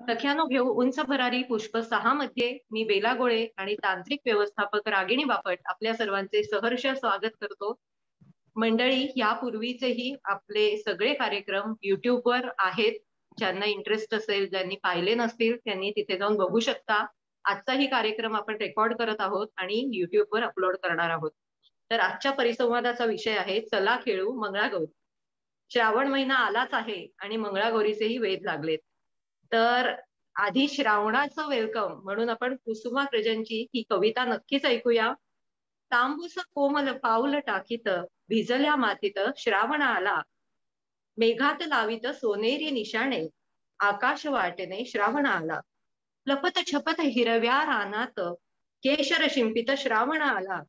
सख्यानो घेऊ उंच भरारी पुष्प 6 मध्ये मी बेला गोळे आणि तांत्रिक व्यवस्थापक रागिणी बापट आपल्या सर्वांचे सहर्ष स्वागत करतो. मंडळी, यापूर्वीचेही आपले सगळे कार्यक्रम युट्यूबवर आहेत. ज्यांना इंटरेस्ट असेल, ज्यांनी पाहिले नसतील त्यांनी तिथे जाऊन बघू शकता. आजचाही कार्यक्रम आपण रेकॉर्ड करत आहोत आणि युट्यूबवर अपलोड करणार आहोत. तर आजच्या परिसंवादाचा विषय आहे चला खेळू मंगळागौर. श्रावण महिना आलाच आहे आणि मंगळागौरीचेही वेध लागलेत. तर आधी श्रावणाचं वेलकम म्हणून आपण कुसुमाग्रजांची ही कविता नक्कीच ऐकूया. तांबूस कोमल पाऊल टाकीत भिजल्या मातीत श्रावण आला, मेघात लावित सोनेरी निशाणे आकाश वाटेने श्रावण आला. लपत छपत हिरव्या रानात केशर शिंपित श्रावण आला.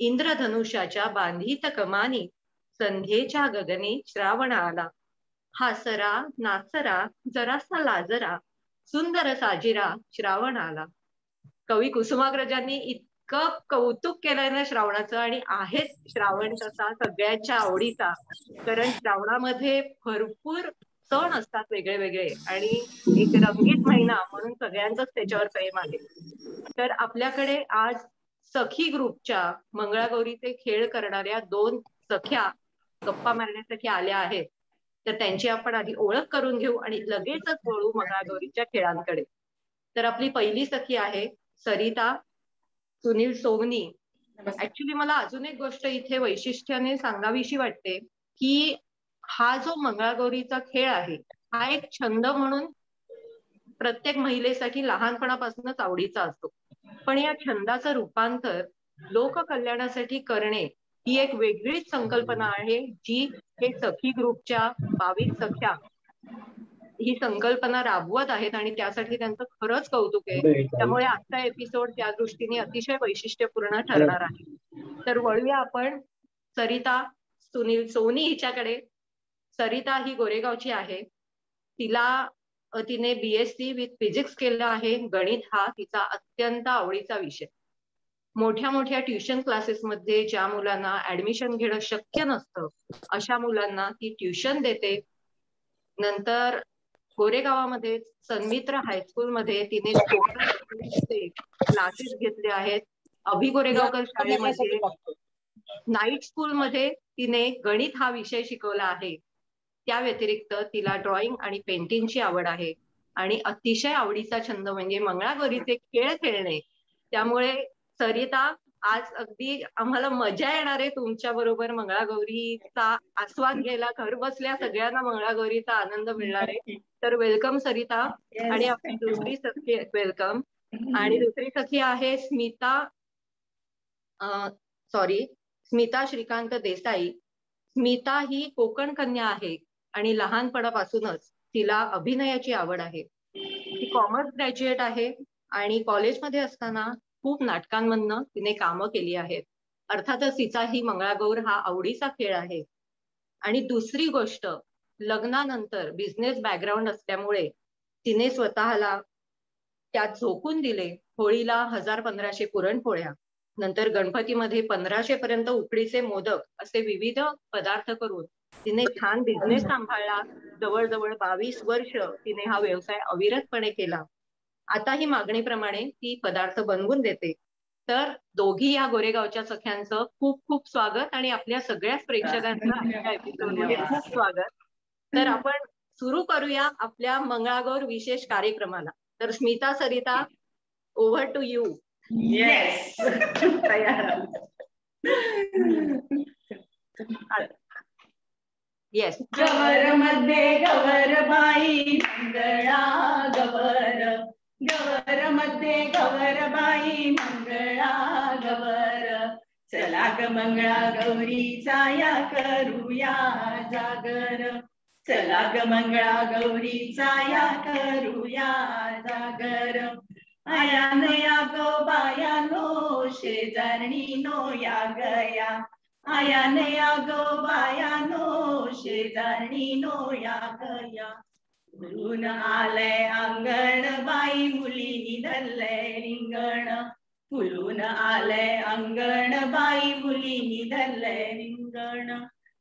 इंद्रधनुष्याच्या बांधीत कमानी संध्येच्या गगनी श्रावण आला. हासरा नाचरा जरासा लाजरा सुंदर साजिरा श्रावण आला. कवी कुसुमाग्रजांनी इतकं कौतुक केलंय ना श्रावणाचं, आणि आहेच श्रावण तसा सगळ्यांच्या आवडीचा. कारण श्रावणामध्ये भरपूर सण असतात वेगळे वेगळे आणि एक रंगीत महिना म्हणून सगळ्यांचंच त्याच्यावर प्रेम आहे. तर आपल्याकडे आज सखी ग्रुपच्या मंगळागौरीचे खेळ करणाऱ्या 2 सख्या गप्पा मारण्यासाठी आल्या आहेत. तर त्यांची आपण आधी ओळख करून घेऊ आणि लगेचच वळू मंगळागौरीच्या खेळांकडे. तर आपली पहिली सखी आहे सरिता सुनील सोमनी. ऍक्च्युली मला अजून एक गोष्ट इथे वैशिष्ट्याने सांगावीशी वाटते की हा जो मंगळागौरीचा खेळ आहे हा एक छंद म्हणून प्रत्येक महिलेसाठी लहानपणापासूनच आवडीचा असतो. पण या छंदाचं रूपांतर लोककल्याणासाठी करणे ही एक वेगळीच संकल्पना आहे, जी हे सखी ग्रुपच्या 22 सख्या ही संकल्पना राबवत आहेत आणि त्यासाठी त्यांचं खरंच कौतुक आहे. त्यामुळे आजचा एपिसोड त्या दृष्टीने अतिशय वैशिष्ट्यपूर्ण ठरणार आहे. तर वळूया आपण सरिता सुनील सोनी हिच्याकडे. सरिता ही गोरेगावची आहे. तिने BSc विथ फिजिक्स केलं आहे. गणित हा तिचा अत्यंत आवडीचा विषय. मोठ्या मोठ्या ट्युशन क्लासेसमध्ये ज्या मुलांना ऍडमिशन घेणं शक्य नसतं अशा मुलांना ती ट्युशन देते. नंतर गोरेगावामध्ये सन्मित्र हायस्कूलमध्ये तिने स्पोकन क्लासेस घेतले आहेत. अभि गोरेगावकर शाळेमध्ये नाईट स्कूलमध्ये तिने गणित हा विषय शिकवला आहे. त्या व्यतिरिक्त तिला ड्रॉइंग आणि पेंटिंगची आवड आहे आणि अतिशय आवडीचा छंद म्हणजे मंगळागौरीचे खेळ खेळणे. त्यामुळे सरिता, आज अगदी आम्हाला मजा येणार आहे तुमच्या बरोबर मंगळागौरीचा आस्वाद घ्यायला. घर बसल्या सगळ्यांना मंगळागौरीचा आनंद मिळणार आहे. तर वेलकम सरिता. आणि आपली दुसरी सखी वेलकम. आणि दुसरी सखी आहे स्मिता श्रीकांत देसाई. स्मिता ही कोकण कन्या आहे आणि लहानपणापासूनच तिला अभिनयाची आवड आहे. ती कॉमर्स ग्रॅज्युएट आहे आणि कॉलेजमध्ये असताना खूप नाटकांमधनं तिने कामं केली आहेत. अर्थातच तिचा ही मंगळागौर हा आवडीचा खेळ आहे. आणि दुसरी गोष्ट, लग्नानंतर बिझनेस बॅकग्राऊंड असल्यामुळे तिने स्वतःला त्यात झोकून दिले. होळीला 1000-1500 पुरणपोळ्या, नंतर गणपतीमध्ये 1500 पर्यंत उकडीचे मोदक असे विविध पदार्थ करून तिने छान बिझनेस सांभाळला. जवळजवळ 22 वर्ष तिने हा व्यवसाय अविरतपणे केला. आताही मागणीप्रमाणे ती पदार्थ बनवून देते. तर दोघी या गोरेगावच्या सख्यांचं खूप खूप स्वागत आणि आपल्या सगळ्याच प्रेक्षकांचं आजच्या एपिसोडमध्ये खूप स्वागत. तर आपण सुरू करूया आपल्या मंगळागौर विशेष कार्यक्रमाला. तर Smita, Sarita, over to you. Yes. तयार. येस. गवर मध्ये गवरबाई मंगळा गवर, गवर मध्ये गवरबाई मंगळा गवर. चला ग मंगळा गौरीचा या करूया जागर. चला ग मंगळा गौरीचा या करूया जागर. आयानो या गो बायानो शेजारणीनो या गया. आयाने या गो बायानो शेजारणीनो या गया. फुलून आले अंगण बाई मुलीनी धरले रिंगण. फुलून आले अंगण बाई मुलीनी धरले रिंगण.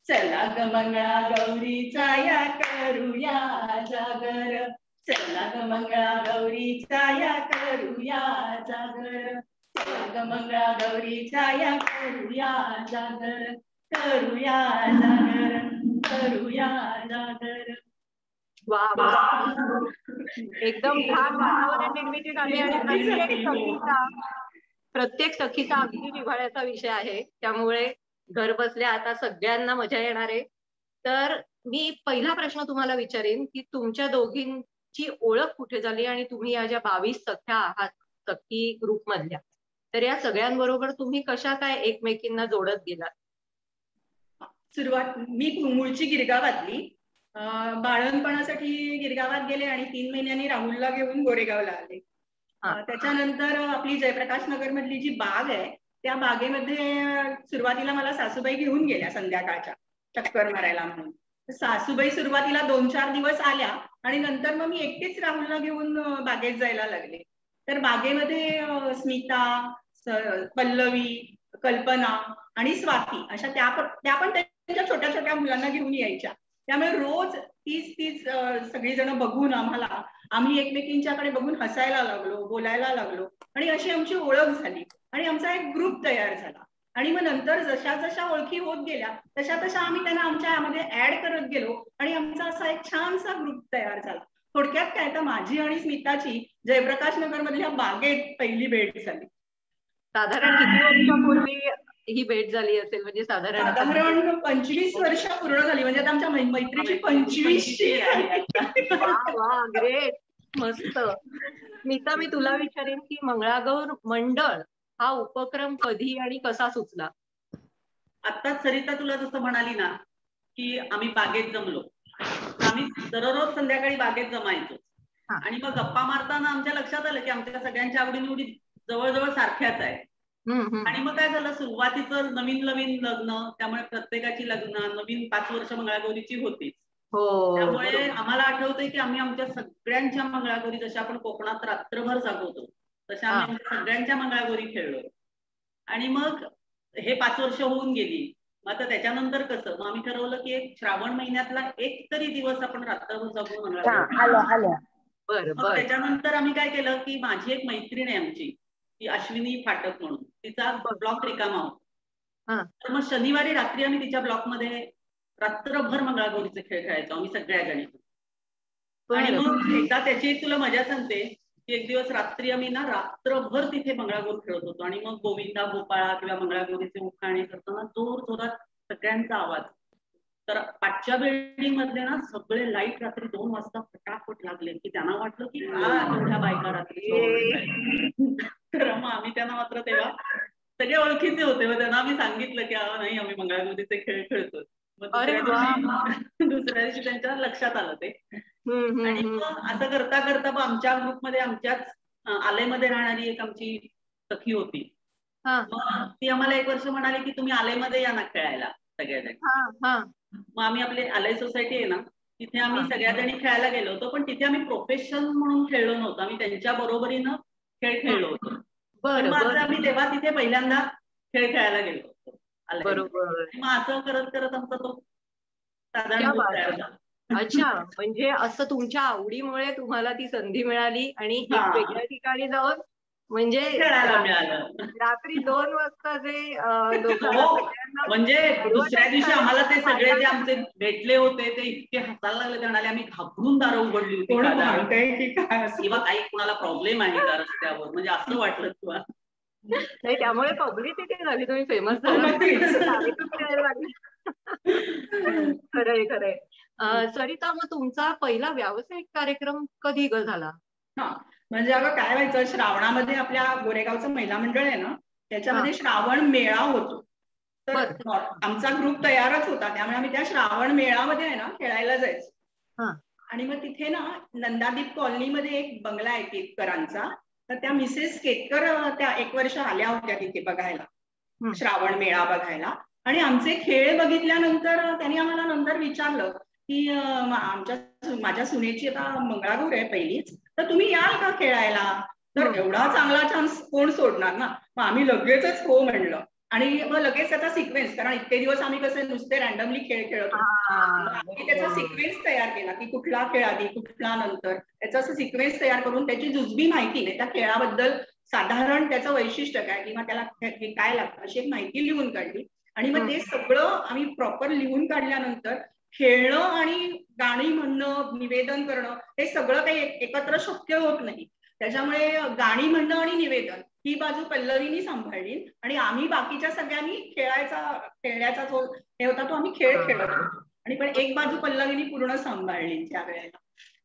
चला ग मंगळा गौरीचा या करूया जागर, चला ग मंगळा गौरीचा या करूया जागर, चला ग मंगळा गौरीचा या करूया जागर, करूया जागर, करूया जागर. वा वा, एकदम छान वातावरण निर्मिती झाली आणि प्रत्येक सखीचा अगदी जिव्हाळ्याचा विषय आहे, त्यामुळे घर बसल्या आता सगळ्यांना मजा येणार आहे. तर मी पहिला प्रश्न तुम्हाला विचारेन की तुमच्या दोघींची ओळख कुठे झाली आणि तुम्ही या ज्या 22 सख्या आहात सखी ग्रुप मधल्या, तर या सगळ्यांबरोबर तुम्ही कशा काय एकमेकींना जोडत गेलात? सुरुवात मी मूळची गिरगावातली, बाळणपणासाठी गिरगावात गेले आणि 3 महिन्यांनी राहुलला घेऊन गोरेगावला आले. त्याच्यानंतर आपली जयप्रकाश नगर मधली जी बाग आहे त्या बागेमध्ये सुरुवातीला मला सासूबाई घेऊन गेल्या संध्याकाळच्या चक्कर मारायला म्हणून. सासूबाई सुरुवातीला 2-4 दिवस आल्या आणि नंतर मग मी एकटीच राहुलला घेऊन बागेत जायला लागले. तर बागेमध्ये स्मिता, पल्लवी, कल्पना आणि स्वाती अशा त्या पण त्यांच्या छोट्या छोट्या मुलांना घेऊन यायच्या. त्यामुळे रोज तीच सगळीजण बघून आम्ही एकमेकींच्याकडे बघून हसायला लागलो, बोलायला लागलो आणि अशी आमची ओळख झाली आणि आमचा एक ग्रुप तयार झाला. आणि मग नंतर जशा जशा ओळखी होत गेल्या तशा तशा आम्ही त्यांना आमच्या यामध्ये ऍड करत गेलो आणि आमचा असा एक छानसा ग्रुप तयार झाला. थोडक्यात काय तर माझी आणि स्मिताची जयप्रकाश नगर मधल्या बागेत पहिली भेट झाली. साधारण किती वर्षापूर्वी ही भेट झाली असेल? म्हणजे साधारण 25 वर्ष पूर्ण झाली, म्हणजे आता आमच्या मैत्रीची 25वी आहे. वा ग्रेट, मस्त. स्मिता, मी तुला विचारेन की मंगळागौर मंडळ हा उपक्रम कधी आणि कसा सुचला? आता सरिता तुला जसं म्हणाली ना की आम्ही बागेत जमलो, आम्ही दररोज संध्याकाळी बागेत जमायचो आणि मग गप्पा मारताना आमच्या लक्षात आलं की आमच्या सगळ्यांच्या आवडीनिवडी जवळजवळ सारख्याच आहे. आणि मग काय झालं, सुरुवातीचं नवीन लग्न, त्यामुळे प्रत्येकाची लग्न नवीन 5 वर्ष मंगळागौरीची होती. त्यामुळे आम्हाला आठवतंय की आम्ही आमच्या सगळ्यांच्या मंगळागौरी, जशा आपण कोकणात रात्रभर जागवतो तशा आम्ही सगळ्यांच्या मंगळागौरी खेळलो. आणि मग हे 5 वर्ष होऊन गेली. मग आता त्याच्यानंतर कसं, मग आम्ही ठरवलं की एक श्रावण महिन्यातला एक तरी दिवस आपण रात्रभर जागून मंगळागौरी. मग त्याच्यानंतर आम्ही काय केलं की माझी एक मैत्रीण आहे आमची, ती अश्विनी फाटक म्हणून, तिचा ब्लॉक रिकामा होता. तर मग शनिवारी रात्री आम्ही तिच्या ब्लॉक मध्ये रात्रभर मंगळागौरीचे खेळ खेळायचो आम्ही सगळ्या जणी. आणि मग एकदा त्याची तुला मजा सांगते की एक दिवस रात्री आम्ही ना रात्रभर तिथे मंगळागौर खेळत होतो आणि मग गोविंदा गोपाळा किंवा मंगळागौरीचे उखाणे करताना जोर जोरात सगळ्यांचा आवाज. तर पाठच्या बिल्डिंग मधले ना सगळे लाईट रात्री 2 वाजता फटाफट लागले की त्यांना वाटलं की एवढ्या बायका रात्री. तर मग आम्ही त्यांना मात्र तेव्हा सगळे ओळखीचे होते, मग त्यांना आम्ही सांगितलं की नाही आम्ही मंगळागौरीचे खेळ खेळतो. मग दुसऱ्या दिवशी त्यांच्या लक्षात आलं ते. आणि मग असं करता करता मग आमच्या ग्रुपमध्ये आमच्याच आलेमध्ये राहणारी एक आमची सखी होती. मग ती आम्हाला एक वर्ष म्हणाली की तुम्ही आलेमध्ये या ना खेळायला सगळ्याजणी. मग आम्ही आपले आलय सोसायटी आहे ना, तिथे आम्ही सगळ्याजणी खेळायला गेलो होतो, पण तिथे आम्ही प्रोफेशन म्हणून खेळलो नव्हतो, आम्ही त्यांच्या बरोबरीनं खेळ खेळलो होतो. मग आम्ही तेव्हा तिथे पहिल्यांदा खेळ खेळायला गेलो होतो. मग असं करत करत आमचा तो साधारण. अच्छा, म्हणजे असं तुमच्या आवडीमुळे तुम्हाला ती संधी मिळाली आणि एक वेगळ्या ठिकाणी जाऊन म्हणजे खेळायला मिळालं. रात्री 2 वाजता जे म्हणजे दुसऱ्या दिवशी आम्हाला ते सगळे जे आमचे भेटले होते ते इतके हसायला लागले, म्हणाले आम्ही घाबरून दारं उघडली होती किंवा काही कुणाला प्रॉब्लेम आहे का रस्त्यावर, म्हणजे असं वाटलं तुला. नाही, त्यामुळे पब्लिसिटी झाली, तुम्ही फेमस झाला. खरंय खरंय. सरिता, मग तुमचा पहिला व्यावसायिक कार्यक्रम कधी झाला? म्हणजे अगं काय व्हायचं, श्रावणामध्ये आपल्या गोरेगावचं महिला मंडळ आहे ना, त्याच्यामध्ये श्रावण मेळा होतो. तर आमचा ग्रुप तयारच होता, त्यामुळे आम्ही त्या श्रावण मेळामध्ये आहे ना खेळायला जायचो. आणि मग तिथे ना नंदादीप कॉलनीमध्ये एक बंगला आहे केतकरांचा, तर त्या मिसेस केतकर त्या 1 वर्ष आल्या होत्या तिथे बघायला, श्रावण मेळा बघायला. आणि आमचे खेळ बघितल्यानंतर त्यांनी आम्हाला नंतर विचारलं की माझ्या सुनेची आता मंगळागौर आहे पहिलीच, तर तुम्ही याल का खेळायला? तर एवढा चांगला चान्स कोण सोडणार ना. मग आम्ही लगेचच हो म्हणलं. आणि मग लगेच त्याचा सिक्वेन्स, कारण इतके दिवस आम्ही कसे नुसते रॅन्डमली खेळ खेळत होतो, आम्ही त्याचा सिक्वेन्स तयार केला की कुठला खेळ आधी कुठला नंतर, त्याचा असं सिक्वेन्स तयार करून त्याची जुजबी माहिती नाही, त्या खेळाबद्दल साधारण त्याचं वैशिष्ट्य काय किंवा त्याला हे काय लागतं अशी एक माहिती लिहून काढली. आणि मग ते सगळं आम्ही प्रॉपर लिहून काढल्यानंतर खेळणं आणि गाणी म्हणणं, निवेदन करणं हे सगळं काही एकत्र शक्य होत नाही. त्याच्यामुळे गाणी म्हणणं आणि निवेदन ही बाजू पल्लवीनी सांभाळली आणि आम्ही बाकीच्या सगळ्यांनी खेळण्याचा जो हे होता तो आम्ही खेळ खेळत होतो. आणि पण एक बाजू पल्लवीनी पूर्ण सांभाळली त्या वेळेला.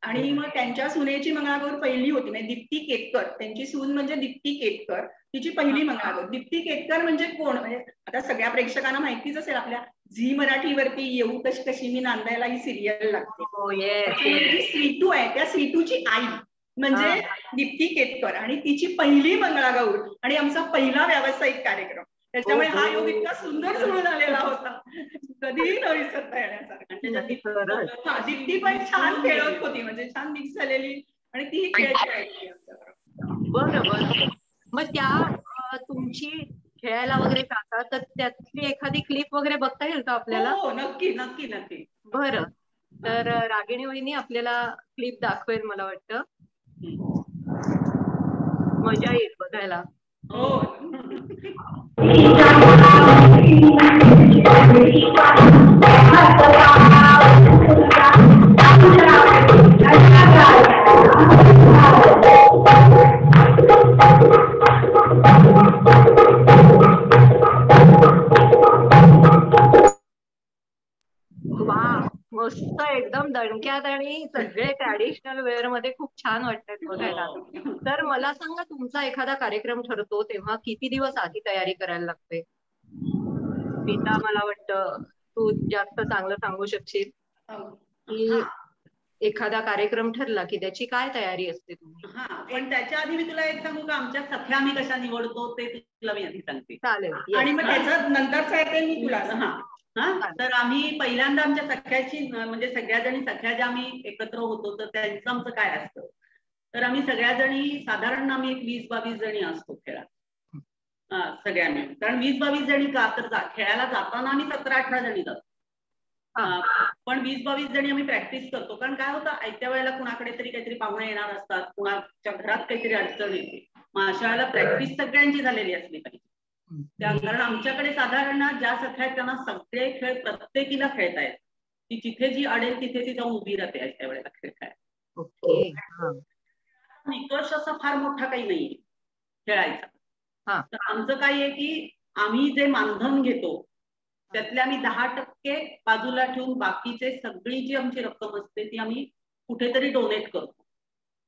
आणि मग त्यांच्या सुनेची मंगळागौर पहिली होती, म्हणजे दीप्ती केतकर, त्यांची सून म्हणजे दीप्ती केतकर, तिची पहिली मंगळागौर. दीप्ती केतकर म्हणजे कोण, म्हणजे आता सगळ्या प्रेक्षकांना माहितीच असेल, आपल्या झी मराठीवरती येऊ कशी कशी मी नांदायला ही सिरियल लागते, जी स्वीटू आहे त्या स्वीटूची आई म्हणजे दीप्ती केतकर, आणि तिची पहिली मंगळागौर आणि आमचा पहिला व्यावसायिक कार्यक्रम. त्याच्यामुळे हा योग इतका सुंदर जुळून आलेला होता, कधीही न विसरता येण्यासारखा. दीप्ती पण छान खेळत होती, म्हणजे छान मिक्स झालेली, आणि तीही खेळ खेळायची आमच्याबरोबर. बरोबर. मग त्या तुमची खेळायला वगैरे जातात तर त्यातली एखादी क्लिप वगैरे बघता येईल का आपल्याला? हो, नक्की नक्की नक्की. बरं, तर रागिणी वहिनी आपल्याला क्लिप दाखवेल मला वाटतं, मजा येईल बघायला. हो. वा, मस्त, एकदम दणक्यात आणि सगळे ट्रॅडिशनल वेअर मध्ये खूप छान वाटतात बघायला. तर मला सांगा, तुमचा एखादा कार्यक्रम ठरतो तेव्हा किती दिवस आधी तयारी करायला लागते? गीता, मला वाटतं तू जास्त चांगलं सांगू शकशील की एखादा कार्यक्रम ठरला की त्याची काय तयारी असते तुम्ही? पण त्याच्या आधी मी तुला एक सांगू का, आमच्या सख्या आम्ही कशा निवडतो ते तुला मी आधी सांगते. चालेल. आणि मग त्याच्या नंतरचा येते मी तुला. तर आम्ही पहिल्यांदा आमच्या सख्याची, म्हणजे सगळ्या जणी सख्या ज्या आम्ही एकत्र होतो तर त्यांचं आमचं काय असतं, तर आम्ही सगळ्या जणी साधारण आम्ही एक 20-22 जणी असतो खेळात सगळ्यांनी. कारण 20-22 जणी का, तर खेळायला जाताना आम्ही 17-18 जणी जातो, पण 20-22 जणी आम्ही प्रॅक्टिस करतो. कारण काय होतं, आयत्या वेळेला कुणाकडे तरी काहीतरी पाहुणे येणार असतात, कुणाच्या घरात काहीतरी अडचण येते, मग अशा वेळेला प्रॅक्टिस सगळ्यांची झालेली असली पाहिजे. कारण आमच्याकडे साधारण ज्या सख्या आहेत त्यांना सगळे खेळ प्रत्येकीला खेळता येतात, ती जिथे जी अडेल तिथे ती जाऊन उभी राहते अशा वेळेला खेळ खेळायला. निकष असा फार मोठा काही नाहीये खेळायचा. तर आमचं काय आहे की आम्ही जे मानधन घेतो त्यातले आम्ही 10% बाजूला ठेवून बाकीचे सगळी जी आमची रक्कम असते ती आम्ही कुठेतरी डोनेट करतो.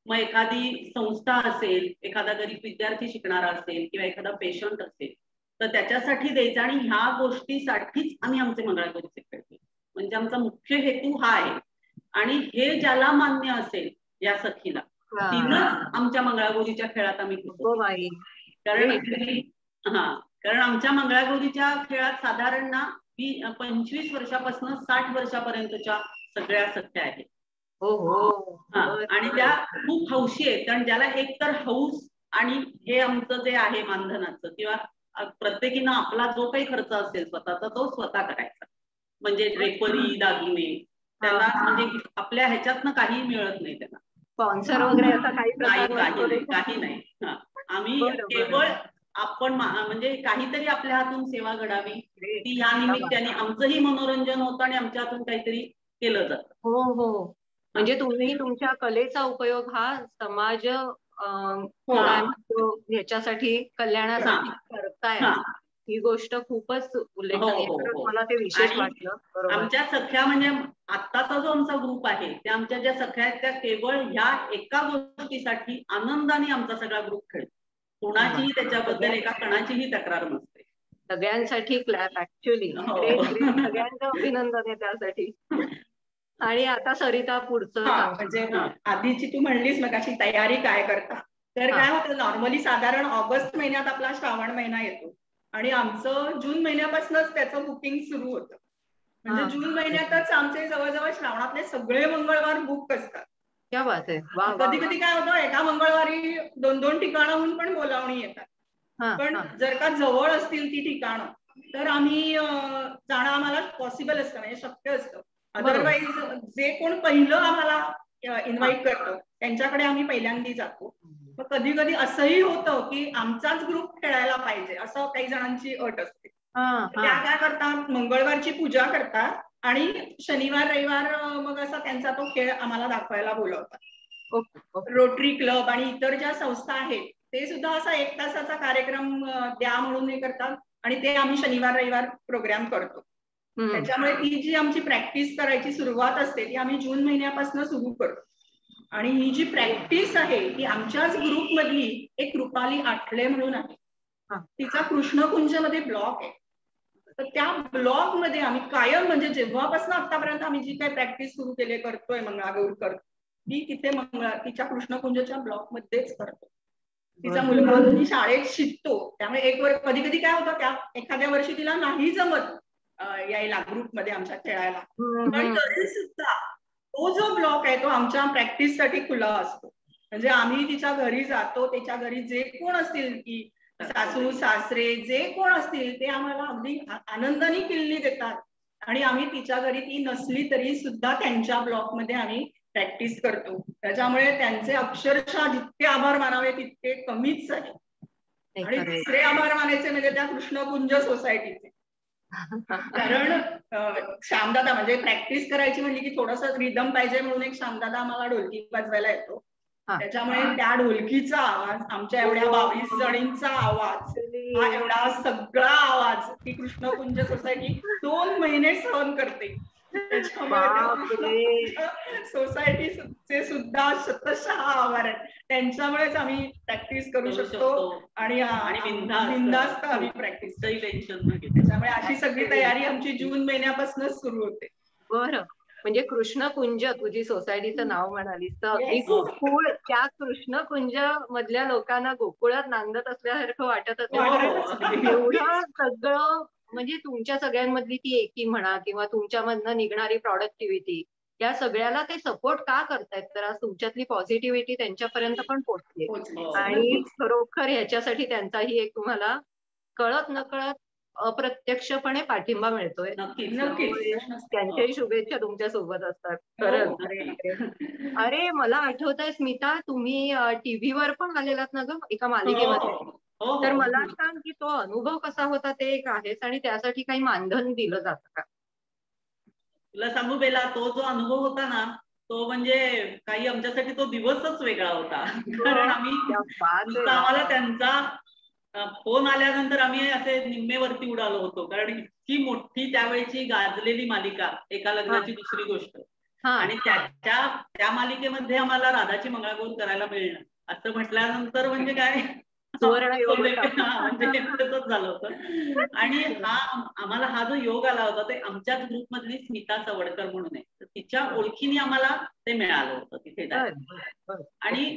मग एखादी संस्था असेल, एखादा गरीब विद्यार्थी शिकणारा असेल किंवा एखादा पेशंट असेल तर त्याच्यासाठी द्यायचं. आणि ह्या गोष्टीसाठीच आम्ही आमचे मंगळागौरीचे खेळतो, म्हणजे आमचा मुख्य हेतू हा आहे. आणि हे ज्याला मान्य असेल या सखीला, तिनंच आमच्या मंगळागौरीच्या खेळात आम्ही घेतो. कारण आमच्या मंगळागौरीच्या खेळात साधारण 25 वर्षापासून 60 वर्षापर्यंतच्या सगळ्या सख्या आहेत. आणि त्या खूप हौशी आहेत, कारण ज्याला एकतर हौस आणि हे आमचं जे आहे मानधनाचं किंवा प्रत्येकीनं आपला जो काही खर्च असेल स्वतःचा तो स्वतः करायचा, म्हणजे ड्रेपरी, दागिने, त्याला म्हणजे आपल्या ह्याच्यातनं काही मिळत नाही, त्यांना स्पॉन्सर वगैरे असं काही नाही. आम्ही केवळ आपण म्हणजे काहीतरी आपल्या हातून सेवा घडावी, ती या निमित्ताने आमचंही मनोरंजन होतं आणि आमच्या हातून काहीतरी केलं जातं. हो हो, म्हणजे तुम्ही तुमच्या कलेचा उपयोग हा समाज ह्याच्यासाठी, कल्याणासाठी करताय, ही गोष्ट खूपच उल्लेखनीय. मला ते विशेष वाटलं. आमच्या सख्या म्हणजे आत्ताचा जो आमचा ग्रुप आहे त्या आमच्या ज्या सख्या आहेत त्या केवळ ह्या एका गोष्टीसाठी आनंदाने आमचा सगळा ग्रुप खेळतो. कोणाचीही त्याच्याबद्दल एका कणाचीही तक्रार नसते. सगळ्यांसाठी क्लॅप, ऍक्च्युअली सगळ्यांचं अभिनंदन आहे त्यासाठी. आणि आता सरिता पुढचं म्हणजे आधीची तू म्हणलीस मग अशी तयारी काय करता, तर काय होतं, नॉर्मली साधारण ऑगस्ट महिन्यात आपला श्रावण महिना येतो आणि आमचं जून महिन्यापासूनच त्याचं बुकिंग सुरू होतं. म्हणजे जून महिन्यातच आमचे जवळजवळ श्रावणातले सगळे मंगळवार बुक असतात. क्या बात आहे. कधी कधी काय होतं, एका मंगळवारी 2-2 ठिकाणाहून पण बोलावणी येतात. पण जर का जवळ असतील ती ठिकाणं तर आम्ही जाणं आम्हाला पॉसिबल असतं, म्हणजे शक्य असतं. अदरवाईज जे कोण पहिलं आम्हाला इन्व्हाइट करतं त्यांच्याकडे आम्ही पहिल्यांदा जातो. मग कधी कधी असंही होतं की आमचाच ग्रुप खेळायला पाहिजे असं काही जणांची अट असते. त्या काय करतात, मंगळवारची पूजा करतात आणि शनिवार रविवार मग असा त्यांचा तो खेळ आम्हाला दाखवायला बोलवतात. रोटरी क्लब आणि इतर ज्या संस्था आहेत ते सुद्धा असा 1 तासाचा कार्यक्रम द्या म्हणून हे करतात आणि ते आम्ही शनिवार रविवार प्रोग्राम करतो. त्याच्यामुळे ती जी आमची प्रॅक्टिस करायची सुरुवात असते ती आम्ही जून महिन्यापासून सुरू करतो. आणि ही जी प्रॅक्टिस आहे ती आमच्याच ग्रुप मधली एक रुपाली आठले म्हणून आहे, तिचा कृष्णकुंज मध्ये ब्लॉक आहे. तर त्या ब्लॉक मध्ये आम्ही कायम, म्हणजे जेव्हापासून आतापर्यंत आम्ही जी काही प्रॅक्टिस सुरू केली करतोय मंगळागौर करतो ती तिथे तिच्या कृष्णकुंजच्या ब्लॉक मध्येच करतो. तिचा मुलगा ती शाळेत शिकतो, त्यामुळे एक वर्ष कधी कधी काय होतं त्या एखाद्या वर्षी तिला नाही जमत यायला ग्रुपमध्ये आमच्या खेळायला, पण तरी सुद्धा तो जो ब्लॉक आहे तो आमच्या प्रॅक्टिस साठी खुला असतो. म्हणजे आम्ही तिच्या घरी जातो, त्याच्या घरी जे कोण असतील की सासू सासरे जे कोण असतील ते आम्हाला अगदी आनंदाने किल्ली देतात आणि आम्ही तिच्या घरी ती नसली तरी सुद्धा त्यांच्या ब्लॉक मध्ये आम्ही प्रॅक्टिस करतो. त्याच्यामुळे त्यांचे अक्षरशः जितके आभार मानावे तितके कमीच आहे. आणि दुसरे आभार मानायचे म्हणजे त्या कृष्णकुंज सोसायटीचे. कारण श्यामदादा, म्हणजे प्रॅक्टिस करायची म्हणजे की थोडंसं रिदम पाहिजे म्हणून एक श्यामदादा आम्हाला ढोलकी वाजवायला येतो. त्याच्यामुळे त्या ढोलकीचा आवाज, आमच्या एवढ्या 22 जणींचा आवाज, हा एवढा सगळा आवाज ती कृष्णकुंज सोसायटी 2 महिने सहन करते. त्याच्यामुळे सोसायटीचे सुद्धा शतशः आभार आहेत. त्यांच्यामुळेच आम्ही प्रॅक्टिस करू शकतो आणि बिनधास्त आम्ही प्रॅक्टिस, त्याच्यामुळे अशी सगळी तयारी आमची जून महिन्यापासूनच सुरू होते. बरं, म्हणजे कृष्णकुंज तुझी सोसायटीचं नाव म्हणालीस तर अगदी गोकुळ, त्या कृष्णकुंज मधल्या लोकांना गोकुळात नांदत असल्यासारखं वाटत असेल. एवढं सगळं, म्हणजे तुमच्या सगळ्यांमधली ती एकी म्हणा किंवा तुमच्यामधनं निघणारी प्रॉडक्टिव्हिटी, या सगळ्याला ते सपोर्ट का करतायत, तर आज तुमच्यातली पॉझिटिव्हिटी त्यांच्यापर्यंत पण पोहोचते आणि खरोखर ह्याच्यासाठी त्यांचाही एक तुम्हाला कळत नकळत अप्रत्यक्षपणे पाठिंबा मिळतोय. त्यांच्याही शुभेच्छा तुमच्या सोबत असतात. खरंच. अरे मला आठवतंय स्मिता, तुम्ही टीव्हीवर पण आलेलात ना ग एका मालिकेमध्ये, तर मला सांग की तो अनुभव कसा होता ते एक आहेच, आणि त्यासाठी काही मानधन दिलं जातं का? तुला सांगू बेला, तो जो अनुभव होता ना तो म्हणजे काही आमच्यासाठी तो दिवसच वेगळा होता. कारण आम्हाला त्यांचा फोन आल्यानंतर आम्ही असे निम्मेवरती उडालो होतो, कारण इतकी मोठी त्यावेळेची गाजलेली मालिका, एका लग्नाची दुसरी गोष्ट, आणि त्या मालिकेमध्ये आम्हाला राधाची मंगळागौर करायला मिळणं असं म्हटल्यानंतर म्हणजे काय म्हणजे तसंच झालं होतं. आणि आम्हाला हा जो योग आला होता ते आमच्याच ग्रुप मधली स्मिता चवडकर म्हणून आहे, तर तिच्या ओळखीने आम्हाला ते मिळालं होतं तिथे जायला. आणि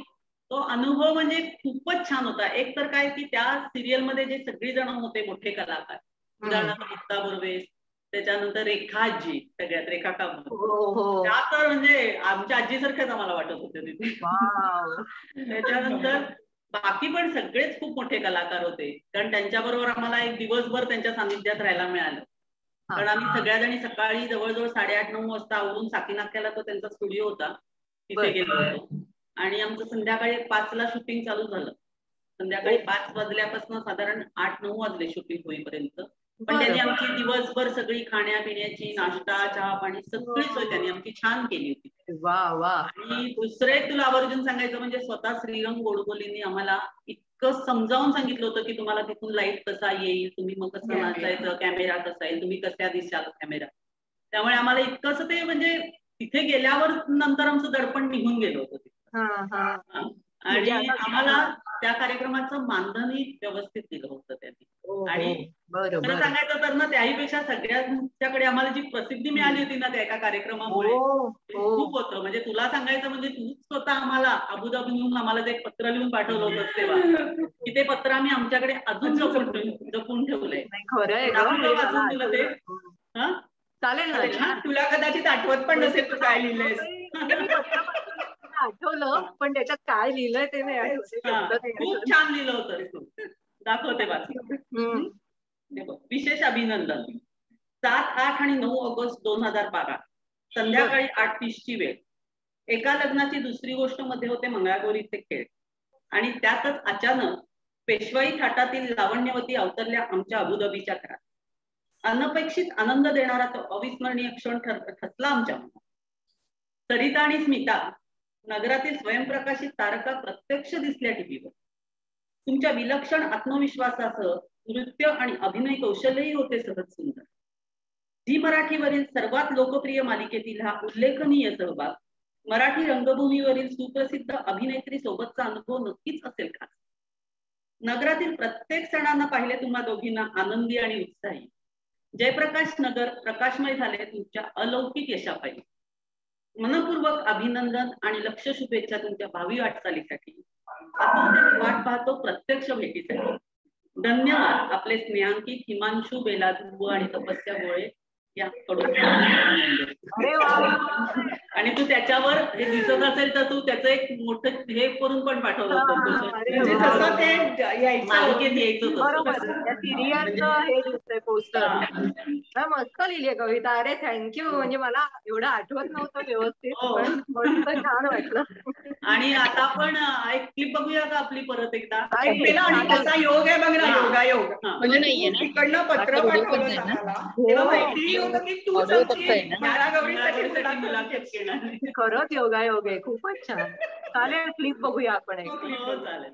तो अनुभव म्हणजे खूपच छान होता. एक तर काय की त्या सिरियल मध्ये जे सगळी जण होते मोठे कलाकार, उदाहरणार्थ मुक्ता बर्वे, त्याच्यानंतर रेखा आजी, सगळ्यात रेखा कामत, त्या तर म्हणजे आमच्या आजीसारख्याच आम्हाला वाटत होते तिथे. त्याच्यानंतर बाकी पण सगळेच खूप मोठे कलाकार होते, कारण त्यांच्याबरोबर आम्हाला एक दिवसभर त्यांच्या सानिध्यात राहायला मिळालं. कारण आम्ही सगळ्याजणी सकाळी जवळजवळ 8:30-9 वाजता आवरून साकीनाक्याला तो त्यांचा स्टुडिओ होता तिथे गेलो होतो, आणि आमचं संध्याकाळी 5ला शूटिंग चालू झालं. संध्याकाळी 5 वाजल्यापासून साधारण 8-9 वाजले शूटिंग होईपर्यंत. पण त्यांनी आमची दिवसभर सगळी खाण्यापिण्याची, नाश्ता चहा पाणी सगळी सोय त्यांनी आमची छान केली होती. आणि दुसरे तुला आवर्जून सांगायचं म्हणजे स्वतः श्रीरंग गोडबोलेंनी आम्हाला इतकं समजावून सांगितलं होतं की तुम्हाला तिथून लाईट कसा येईल, तुम्ही मग कसं नाचायचं, कॅमेरा कसा येईल, तुम्ही कशा दिसाल कॅमेरा. त्यामुळे आम्हाला इतकंच ते म्हणजे तिथे गेल्यावर नंतर आमचं दडपण निघून गेलं होतं. आणि आम्हाला त्या कार्यक्रमाचं मानधनही व्यवस्थित दिलं होतं त्यांनी. आणि खरं सांगायचं तर ना त्याहीपेक्षा सगळ्यांच्याकडे आम्हाला जी प्रसिद्धी मिळाली होती ना त्या एका कार्यक्रमामुळे खूप होतं. म्हणजे तुला सांगायचं म्हणजे तूच स्वतः आम्हाला अबुधाबीहून आम्हाला ते पत्र लिहून पाठवलं होतं तेव्हा, की ते पत्र आम्ही आमच्याकडे अजून जपून ठेवलंय. वाचून दिलं ते. चालेल ना, तुला कदाचित आठवत पण नसेल तू काय लिहिलंयस. आठवलं पण त्याच्यात काय लिहिलंय ते नाही आठवत. खूप छान लिहिलं होतं. दाखवते वाचून. विशेष अभिनंदन. 7, 8 आणि 9 ऑगस्ट 2012 संध्याकाळी 8:30 ची वेळ. एका लग्नाची दुसरी गोष्ट मध्ये होते मंगळागौरीचे खेळ आणि त्यातच अचानक पेशवाई थाटातील लावण्यवती अवतरल्या आमच्या अबुधाबीच्या घरात. अनपेक्षित आनंद देणारा तो अविस्मरणीय क्षण ठसला आमच्या मनात. सरिता आणि स्मिता नगरातील स्वयंप्रकाशित तारका प्रत्यक्ष दिसल्या टीव्हीवर. तुमच्या विलक्षण आत्मविश्वासासह नृत्य आणि अभिनय कौशल्यही होते सहज सुंदर. झी मराठीवरील सर्वात लोकप्रिय मालिकेतील हा उल्लेखनीय सहभाग मराठी रंगभूमीवरील सुप्रसिद्ध अभिनेत्री सोबतचा अनुभव नक्कीच असेल का. नगरातील प्रत्येक सणांना पाहिले तुम्हा दोघींना आनंदी आणि उत्साही. जयप्रकाश नगर प्रकाशमय झाले तुमच्या अलौकिक यशापायी. मनपूर्वक अभिनंदन आणि लक्ष शुभेच्छा तुमच्या भावी वाटचालीसाठी. आतुरतेने वाट पाहतो प्रत्यक्ष भेटीसाठी. धन्यवाद. आपले स्नेहांकित हिमांशू बेला ध्रुव आणि तपस्या गोळे याकडून. आणि तू त्याच्यावर हे दिसत असेल तर तू त्याचं एक मोठं हे करून पण पाठवलं होतं. मालिकेत यायचं पोस्टर. मस्त लिहिली कविता. अरे थँक्यू. म्हणजे मला एवढं आठवत नव्हतं व्यवस्थित, पण मस्त छान वाटलं. आणि आता आपण एक क्लिप बघूया का आपली परत एकदा. कसा योग आहे बघ ना. योगायोग म्हणजे तिकडनं पत्र पाठवलं तेव्हा माहिती होतं की तू खरंच योगायोग आहे. खूपच छान. चालेल क्लिप बघूया आपण एक. चालेल.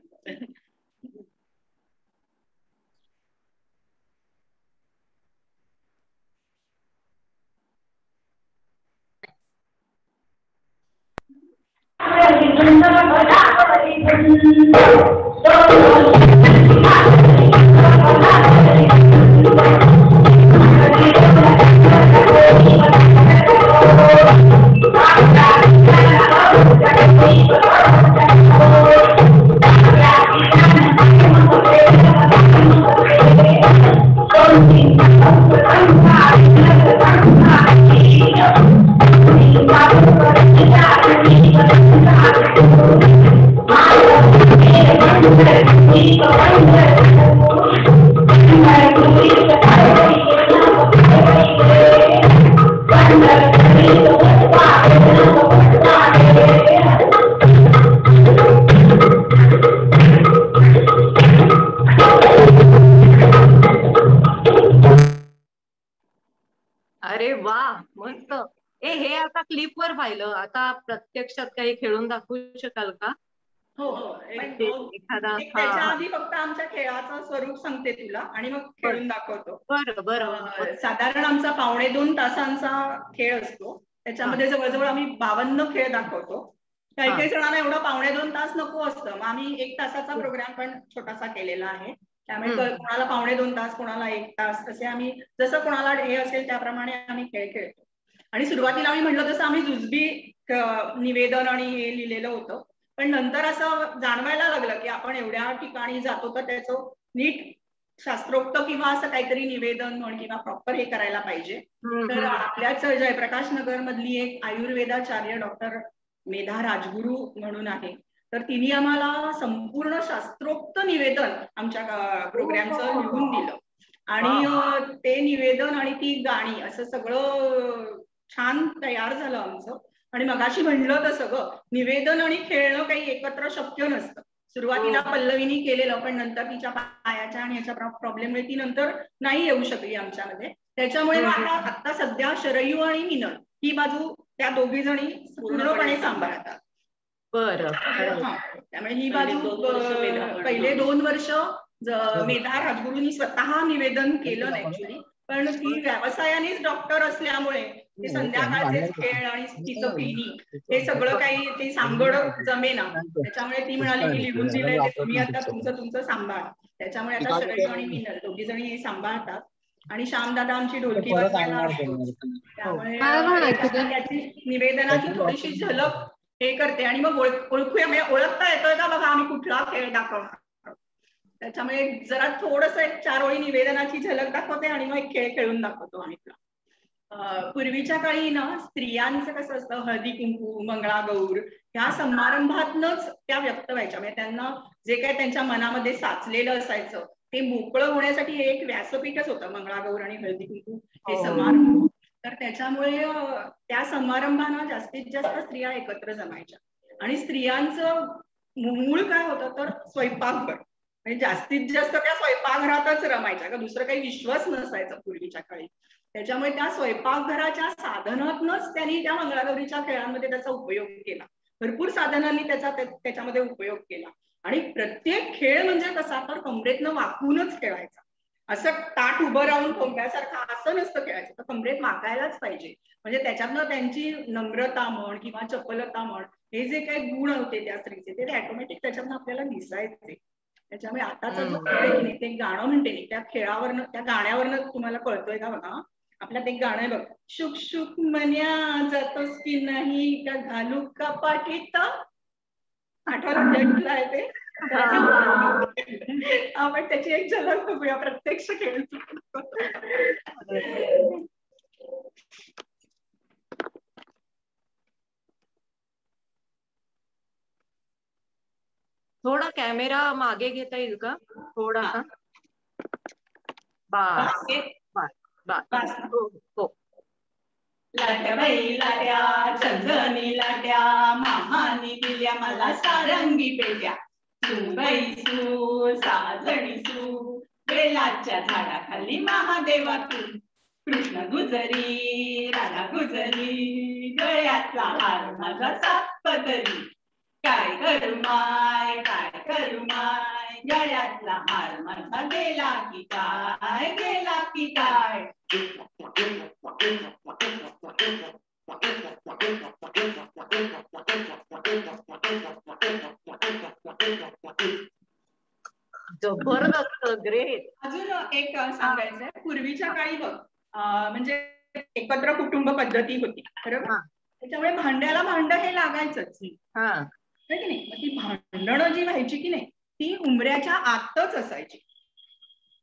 अरे वा, मस्त. हे आता क्लिप वर पाहिलं. आता प्रत्यक्षात काही खेळून दाखवू शकाल का? हो. एखादा. त्याच्या आधी फक्त आमच्या खेळाचं स्वरूप सांगते तुला आणि मग खेळून दाखवतो. बरं. साधारण आमचा 1.5-2 तासांचा खेळ असतो. त्याच्यामध्ये जवळजवळ आम्ही 52 खेळ दाखवतो. काही जणांना एवढा 1.5-2 तास नको असतं. मग आम्ही 1 तासाचा प्रोग्राम पण छोटासा केलेला आहे. त्यामुळे कोणाला 1.5-2 तास, कोणाला 1 तास, तसे आम्ही जसं कोणाला हे असेल त्याप्रमाणे आम्ही खेळ खेळतो. आणि सुरुवातीला आम्ही म्हटलं तसं आम्ही जुजबी निवेदन आणि हे लिहिलेलं होतं. पण नंतर असं जाणवायला लागलं की आपण एवढ्या ठिकाणी जातो तर त्याचं नीट शास्त्रोक्त किंवा असं काहीतरी निवेदन म्हण किंवा प्रॉपर हे करायला पाहिजे. तर आपल्याच जयप्रकाश नगर मधली एक आयुर्वेदाचार्य डॉक्टर मेधा राजगुरू म्हणून आहे. तर तिने आम्हाला संपूर्ण शास्त्रोक्त निवेदन आमच्या प्रोग्रामचं लिहून दिलं आणि ते निवेदन आणि ती गाणी असं सगळं छान तयार झालं आमचं. आणि मगाशी म्हणलं तसं ग, निवेदन आणि खेळणं काही एकत्र शक्य नसतं. सुरुवातीला पल्लवीनी केलेलं, पण नंतर तिच्या पायाच्या आणि याच्या प्रॉब्लेममुळे ती नंतर नाही येऊ शकली आमच्यामध्ये. त्याच्यामुळे आता सध्या शरयू आणि मिनल ही बाजू त्या दोघी जणी पूर्णपणे सांभाळतात. बरं. त्यामुळे ही बाजू पहिले 2 वर्ष मेधा राजगुरूंनी स्वतः निवेदन केलं ऍक्च्युली, पण ती व्यवसायानेच डॉक्टर असल्यामुळे ते संध्याकाळचे खेळ आणि तिचं पिणी हे सगळं काही ते सांगड जमेना. त्याच्यामुळे ती म्हणाली की लिहून दिलंय ते तुम्ही आता तुमचं सांभाळ. त्याच्यामुळे आता शरयू आणि मिनल दोघी जणी हे सांभाळतात. आणि श्यामदादा आमची ढोलकी वाजवायला, त्यामुळे त्याची निवेदनाची थोडीशी झलक हे करते. आणि मग ओळखूया, ओळखता येतोय का बघा आम्ही कुठला खेळ दाखवणार. त्याच्यामुळे जरा थोडस एक 4 ओळी निवेदनाची झलक दाखवते आणि मग एक खेळ खेळून दाखवतो आम्ही. पूर्वीच्या काळी ना स्त्रियांचं कसं असतं, हळदी कुंकू, मंगळागौर ह्या समारंभातनच त्या व्यक्त व्हायच्या. म्हणजे त्यांना जे काही त्यांच्या मनामध्ये साचलेलं असायचं ते मोकळं होण्यासाठी एक व्यासपीठच होतं मंगळागौर आणि हळदी कुंकू हे समारंभ. तर त्याच्यामुळे त्या समारंभांना जास्तीत जास्त स्त्रिया एकत्र जमायच्या आणि स्त्रियांचं मूळ काय होतं तर स्वयंपाकघर, म्हणजे जास्तीत जास्त त्या स्वयंपाकघरातच रमायच्या का दुसरं काही विश्वास नसायचा पूर्वीच्या काळी. त्याच्यामुळे त्या स्वयंपाकघराच्या साधनातनच त्यांनी त्या मंगळागौरीच्या खेळांमध्ये त्याचा उपयोग केला. भरपूर साधनांनी त्याच्यामध्ये उपयोग केला आणि प्रत्येक खेळ म्हणजे कसा तर कमरेतनं वाकूनच खेळायचा. असं ताट उभं राहून कोंब्यासारखं असं नसतं खेळायचं, तर कमरेत वाकायलाच पाहिजे. म्हणजे त्याच्यातनं त्यांची नम्रता म्हण किंवा चपलता म्हण हे जे काही गुण होते त्या स्त्रीचे ते ऑटोमॅटिक त्याच्यातनं आपल्याला दिसायचे. त्याच्यामुळे आताचा जो खेळ आहे ते गाणं म्हणते नाही त्या खेळावरनं त्या गाण्यावरनं तुम्हाला कळतोय का बघा. आपल्यात एक गाणं आहे बघ, शुक शुक मन्या जातोस की नाही का घालू का पाठीत, आठवलं आहे ते. आपण त्याची एक झलक बघूया प्रत्यक्ष खेळ. थोडा कॅमेरा मागे घेता येईल का थोडासा? हो. लाट्याबाई लाट्या चंदनी लाट्या मामानी दिल्या मला सारंगी पेट्या, सुबाई सू साजणी सू बेलाच्या झाडाखाली महादेवा तू, कृष्ण गुजरी राधा गुजरी गळ्यातला हार माझा सात पदरी, काय करू माय गळ्यातला हार माझा गेला की काय. जबरदस्त, ग्रेट. अजून एक सांगायचंय, पूर्वीच्या काळी बघ म्हणजे एकत्र कुटुंब पद्धती होती बरोबर. त्याच्यामुळे भांड्याला भांड हे लागायचंच की नाही. ती भांडणं जी व्हायची की नाही ती उंबऱ्याच्या आतच असायची.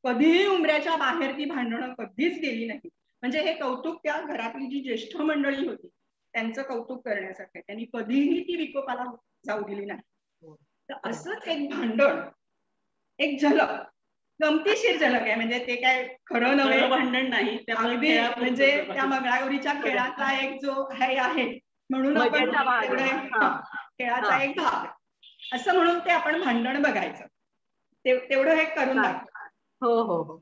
कधीही उंबऱ्याच्या बाहेर ती भांडणं कधीच गेली नाही. म्हणजे हे कौतुक त्या घरातली जी ज्येष्ठ मंडळी होती त्यांचं कौतुक करण्यासाठी त्यांनी कधीही ती विकोपाला जाऊ दिली नाही. तर असंच एक भांडण, एक झलक, गमतीशीर झलक आहे. म्हणजे ते काय खरं नव्हे भांडण नाही, अगदी म्हणजे त्या मंगळागौरीच्या खेळातला एक जो आहे म्हणून आपण खेळाचा एक भाग असं म्हणून ते आपण भांडण बघायचं. तेवढं हे करून दाखव. हो.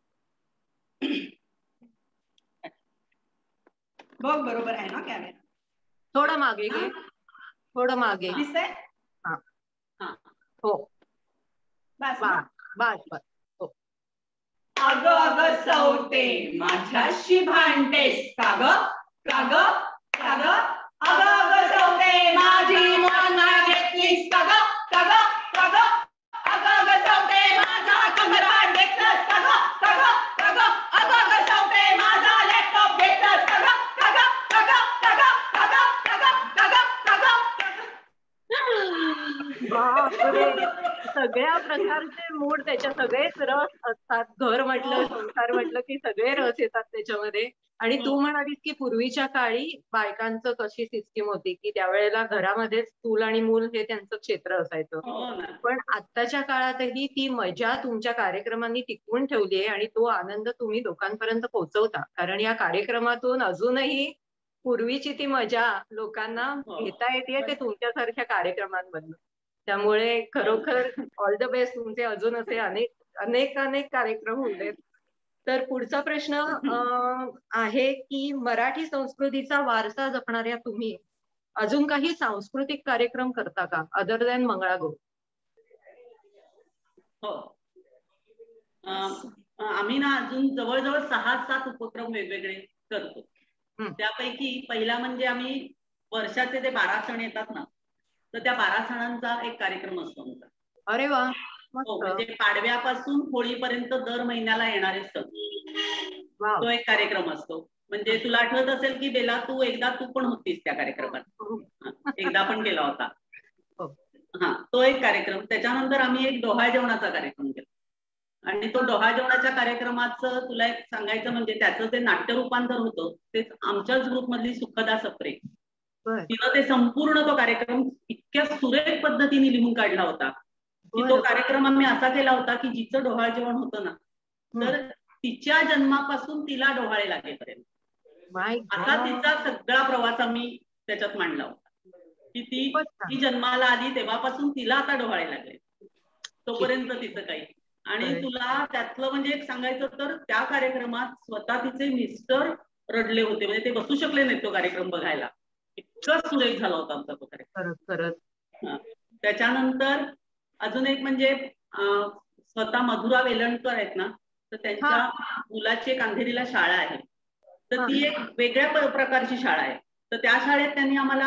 बघ बरोबर आहे ना कॅमेरा? थोडं मागे घे, थोडं मागे. दिसतंय? हो बस. अगं अगं सवते माझ्याशी भांडतेस का ग अगं अगं सवते माझी मान घेतलीस का ग अगं अगं सवते माझा कमरा घेतलास का ग अगं सवते माझा लॅपटॉप घेतलास का ग सगळ्या प्रकारचे मूड त्याच्या सगळेच रस असतात. घर म्हटलं संसार म्हटलं की सगळे रस येतात त्याच्यामध्ये. आणि तू म्हणालीस की पूर्वीच्या काळी बायकांचं कशी सिस्टीम होती की त्यावेळेला घरामध्ये चूल आणि मूल हे त्यांचं क्षेत्र असायचं. पण आत्ताच्या काळातही ती मजा तुमच्या कार्यक्रमांनी टिकवून ठेवली आहे आणि तो आनंद तुम्ही लोकांपर्यंत पोहोचवता. कारण या कार्यक्रमातून अजूनही पूर्वीची ती मजा लोकांना घेता येते ते तुमच्यासारख्या कार्यक्रमांमधून. त्यामुळे खरोखर ऑल द बेस्ट. तुमचे अजून असे अनेक कार्यक्रम होऊ देत. तर पुढचा प्रश्न आहे की मराठी संस्कृतीचा वारसा जपणाऱ्या तुम्ही अजून काही सांस्कृतिक कार्यक्रम करता का अदर दॅन मंगळागौर? हो, आम्ही ना अजून जवळजवळ 6-7 उपक्रम वेगवेगळे करतो. त्यापैकी पहिला म्हणजे आम्ही वर्षाचे ते 12 सण येतात ना, तर त्या 12 सणांचा एक कार्यक्रम असतो आमचा. अरे वा. म्हणजे पाडव्यापासून होळीपर्यंत दर महिन्याला येणारे सण, तो एक कार्यक्रम असतो. म्हणजे तुला आठवत असेल की बेला तू पण होतीस त्या कार्यक्रमात, एकदा पण केला होता. तो एक कार्यक्रम. त्याच्यानंतर आम्ही एक डोहाळ जेवणाचा कार्यक्रम केला आणि तो डोहाळ जेवणाच्या कार्यक्रमाचं तुला एक सांगायचं म्हणजे त्याचं जे नाट्य रूपांतर होतं ते आमच्याच ग्रुपमधली सुखदा सप्रे तिनं ते संपूर्ण तो कार्यक्रम इतक्या सुरेख पद्धतीने लिहून काढला होता की तो कार्यक्रम आम्ही असा केला होता की जिचं डोहाळ जेवण होतं ना, तर तिच्या जन्मापासून तिला डोहाळे लागेपर्यंत असा तिचा सगळा प्रवास आम्ही त्याच्यात मांडला होता, की ती जन्माला आली तेव्हापासून तिला आता डोहाळे लागले तोपर्यंत तिचं काही. आणि तुला त्यातलं म्हणजे एक सांगायचं तर त्या कार्यक्रमात स्वतः तिचे मिस्टर रडले होते, म्हणजे ते बसू शकले नाहीत तो कार्यक्रम बघायला, इतकं सुरेख झाला होता आमचा तो कार्यक्रम. त्याच्यानंतर अजून एक म्हणजे स्वतः मधुरा वेलणकर आहेत ना, तर त्यांच्या मुलाची एक अंधेरीला शाळा आहे, तर ती एक वेगळ्या प्रकारची शाळा आहे. तर त्या शाळेत त्यांनी आम्हाला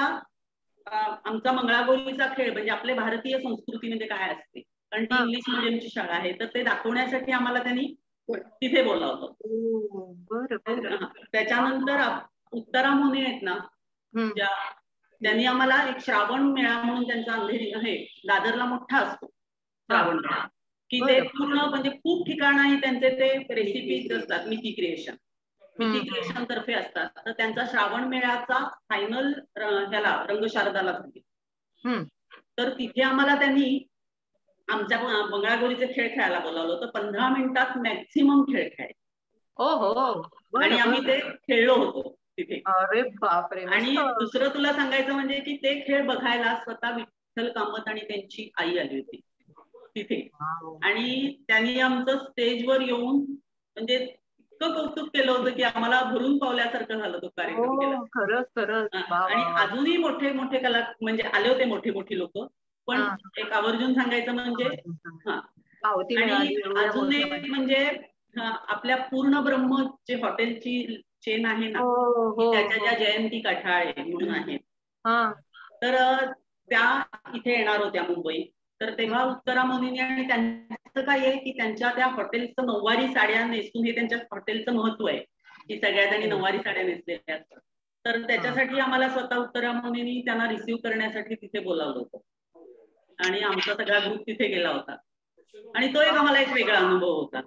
आमचा मंगळागौरीचा खेळ म्हणजे आपले भारतीय संस्कृती म्हणजे काय असते, कारण ती इंग्लिश मिडियमची शाळा आहे, तर ते दाखवण्यासाठी आम्हाला त्यांनी तिथे बोलावलं. त्याच्यानंतर उत्तराम मुनी आहेत ना, त्यांनी आम्हाला एक श्रावण मेळा म्हणून त्यांचा अंधेरी आहे दादरला मोठा असतो श्रावण मेळा, की ते पूर्ण म्हणजे खूप ठिकाणी त्यांचे ते रेसिपीज असतात, मिकी क्रिएशन तर्फे असतात. तर त्यांचा श्रावण मेळ्याचा फायनल ह्याला रंगशारदाला झाली, तर तिथे आम्हाला त्यांनी आमच्या मंगळागौरीचे खेळ खेळायला बोलावलं होतं. 15 मिनिटात मॅक्झिमम खेळ खेळायचे आणि आम्ही ते खेळलो होतो तिथे. अरे बापरे. आणि दुसरं तुला सांगायचं म्हणजे की ते खेळ बघायला स्वतः विठ्ठल कामत आणि त्यांची आई आली होती तिथे, आणि त्यांनी आमचं स्टेजवर येऊन म्हणजे इतकं कौतुक केलं होतं की आम्हाला भरून पावल्यासारखं झालं तो कार्यक्रम केला. आणि अजूनही मोठे मोठे म्हणजे आले होते मोठे मोठे लोक, पण एक आवर्जून सांगायचं म्हणजे आणि अजून एक म्हणजे आपल्या पूर्ण ब्रह्म जे हॉटेलची चेन आहे ना, त्याच्या ज्या जयंती कठाळे म्हणून आहेत, तर त्या इथे येणार होत्या मुंबईत. तर तेव्हा उत्तरा मुनींनी आणि त्यांचं काय आहे की त्यांच्या त्या हॉटेलचं नऊवारी साड्या नेसून हे त्यांच्या हॉटेलचं महत्व आहे की सगळ्या त्यांनी नऊवारी साड्या नेसलेल्या असतात. तर त्याच्यासाठी आम्हाला स्वतः उत्तरा मुनींनी त्यांना रिसीव्ह करण्यासाठी तिथे बोलावलं होतं आणि आमचा सगळा ग्रुप तिथे गेला होता आणि तो एक आम्हाला एक वेगळा अनुभव होता.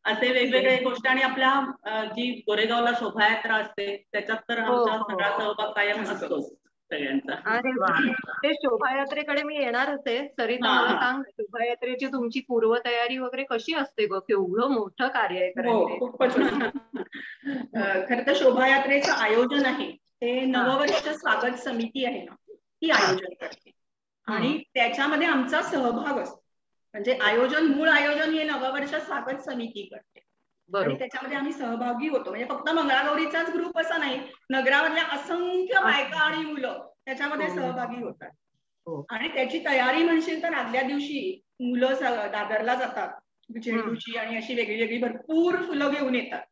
असे वेगवेगळे गोष्ट. आणि आपल्या जी गोरेगावला शोभायात्रा असते त्याच्यात तर आमचा सगळा सहभाग कायम असतोच सगळ्यांचा. अरे वा. ते शोभायात्रेकडे मी येणारच आहे. सरिता मला सांग, शोभायात्रेची तुमची पूर्वतयारी वगैरे कशी असते ग? एवढं मोठं कार्य आहे. खूपच. खरं तर शोभायात्रेचं आयोजन आहे ते नववर्ष स्वागत समिती आहे ना, ती आयोजन करते आणि त्याच्यामध्ये आमचा सहभाग असतो. म्हणजे मूळ आयोजन हे नववर्ष स्वागत समिती करते आणि त्याच्यामध्ये आम्ही सहभागी होतो. म्हणजे फक्त मंगळागौरीचाच ग्रुप असा नाही, नगरामधल्या असंख्य बायका आणि मुलं त्याच्यामध्ये सहभागी होतात. आणि त्याची तयारी म्हणशील तर आदल्या दिवशी मुलं दादरला जातात, झेंडूची आणि अशी वेगळी वेगळी भरपूर फुलं घेऊन येतात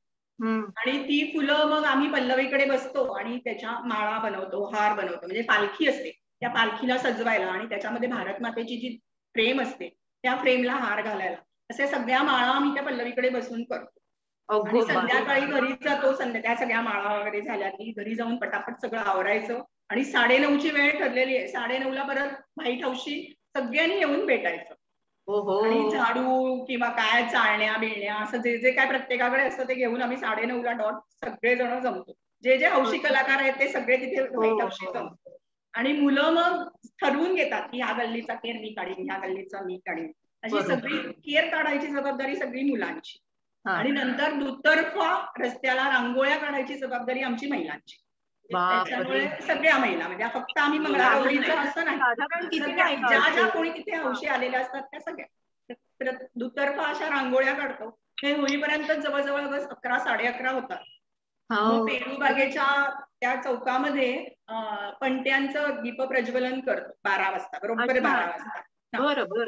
आणि ती फुलं मग आम्ही पल्लवीकडे बसतो आणि त्याच्या माळा बनवतो, हार बनवतो. म्हणजे पालखी असते, त्या पालखीला सजवायला आणि त्याच्यामध्ये भारत मातेची जी फ्रेम असते त्या फ्रेमला हार घालायला, अशा सगळ्या माळा आम्ही त्या पल्लवीकडे बसून करतो. आणि संध्याकाळी घरी जातो, त्या सगळ्या माळा वगैरे झाल्या की घरी जाऊन पटापट सगळं आवरायचं आणि 9:30ची वेळ ठरलेली आहे. 9:30ला परत व्हाईट हाऊसची सगळ्यांनी येऊन भेटायचं आणि झाडू किंवा काय चाळण्या बिळण्या असं जे जे काय प्रत्येकाकडे असतं ते घेऊन आम्ही 9:30ला डॉट सगळेजण जमतो. जे जे हौशी कलाकार आहेत ते सगळे तिथे व्हाईट हाऊसशी जमतो आणि मुलं मग ठरवून घेतात की ह्या गल्लीचा केर मी काढीन, ह्या गल्लीचा मी काढीन, अशी सगळी केर काढायची जबाबदारी सगळी मुलांची. आणि नंतर दुतर्फा रस्त्याला रांगोळ्या काढायची जबाबदारी आमची महिलांची. त्याच्यामुळे सगळ्या महिला, म्हणजे फक्त आम्ही मंगळागौरीचं असं नाही, ज्या ज्या कोणी तिथे हौशी आलेल्या असतात त्या सगळ्या दुतर्फा अशा रांगोळ्या काढतो. हे होईपर्यंत जवळजवळ बस 11, 11:30 होतात. मग पेरू बागेच्या त्या चौकामध्ये पणत्यांचं दीप प्रज्वलन करतो 12 वाजता, बरोबर 12 वाजता.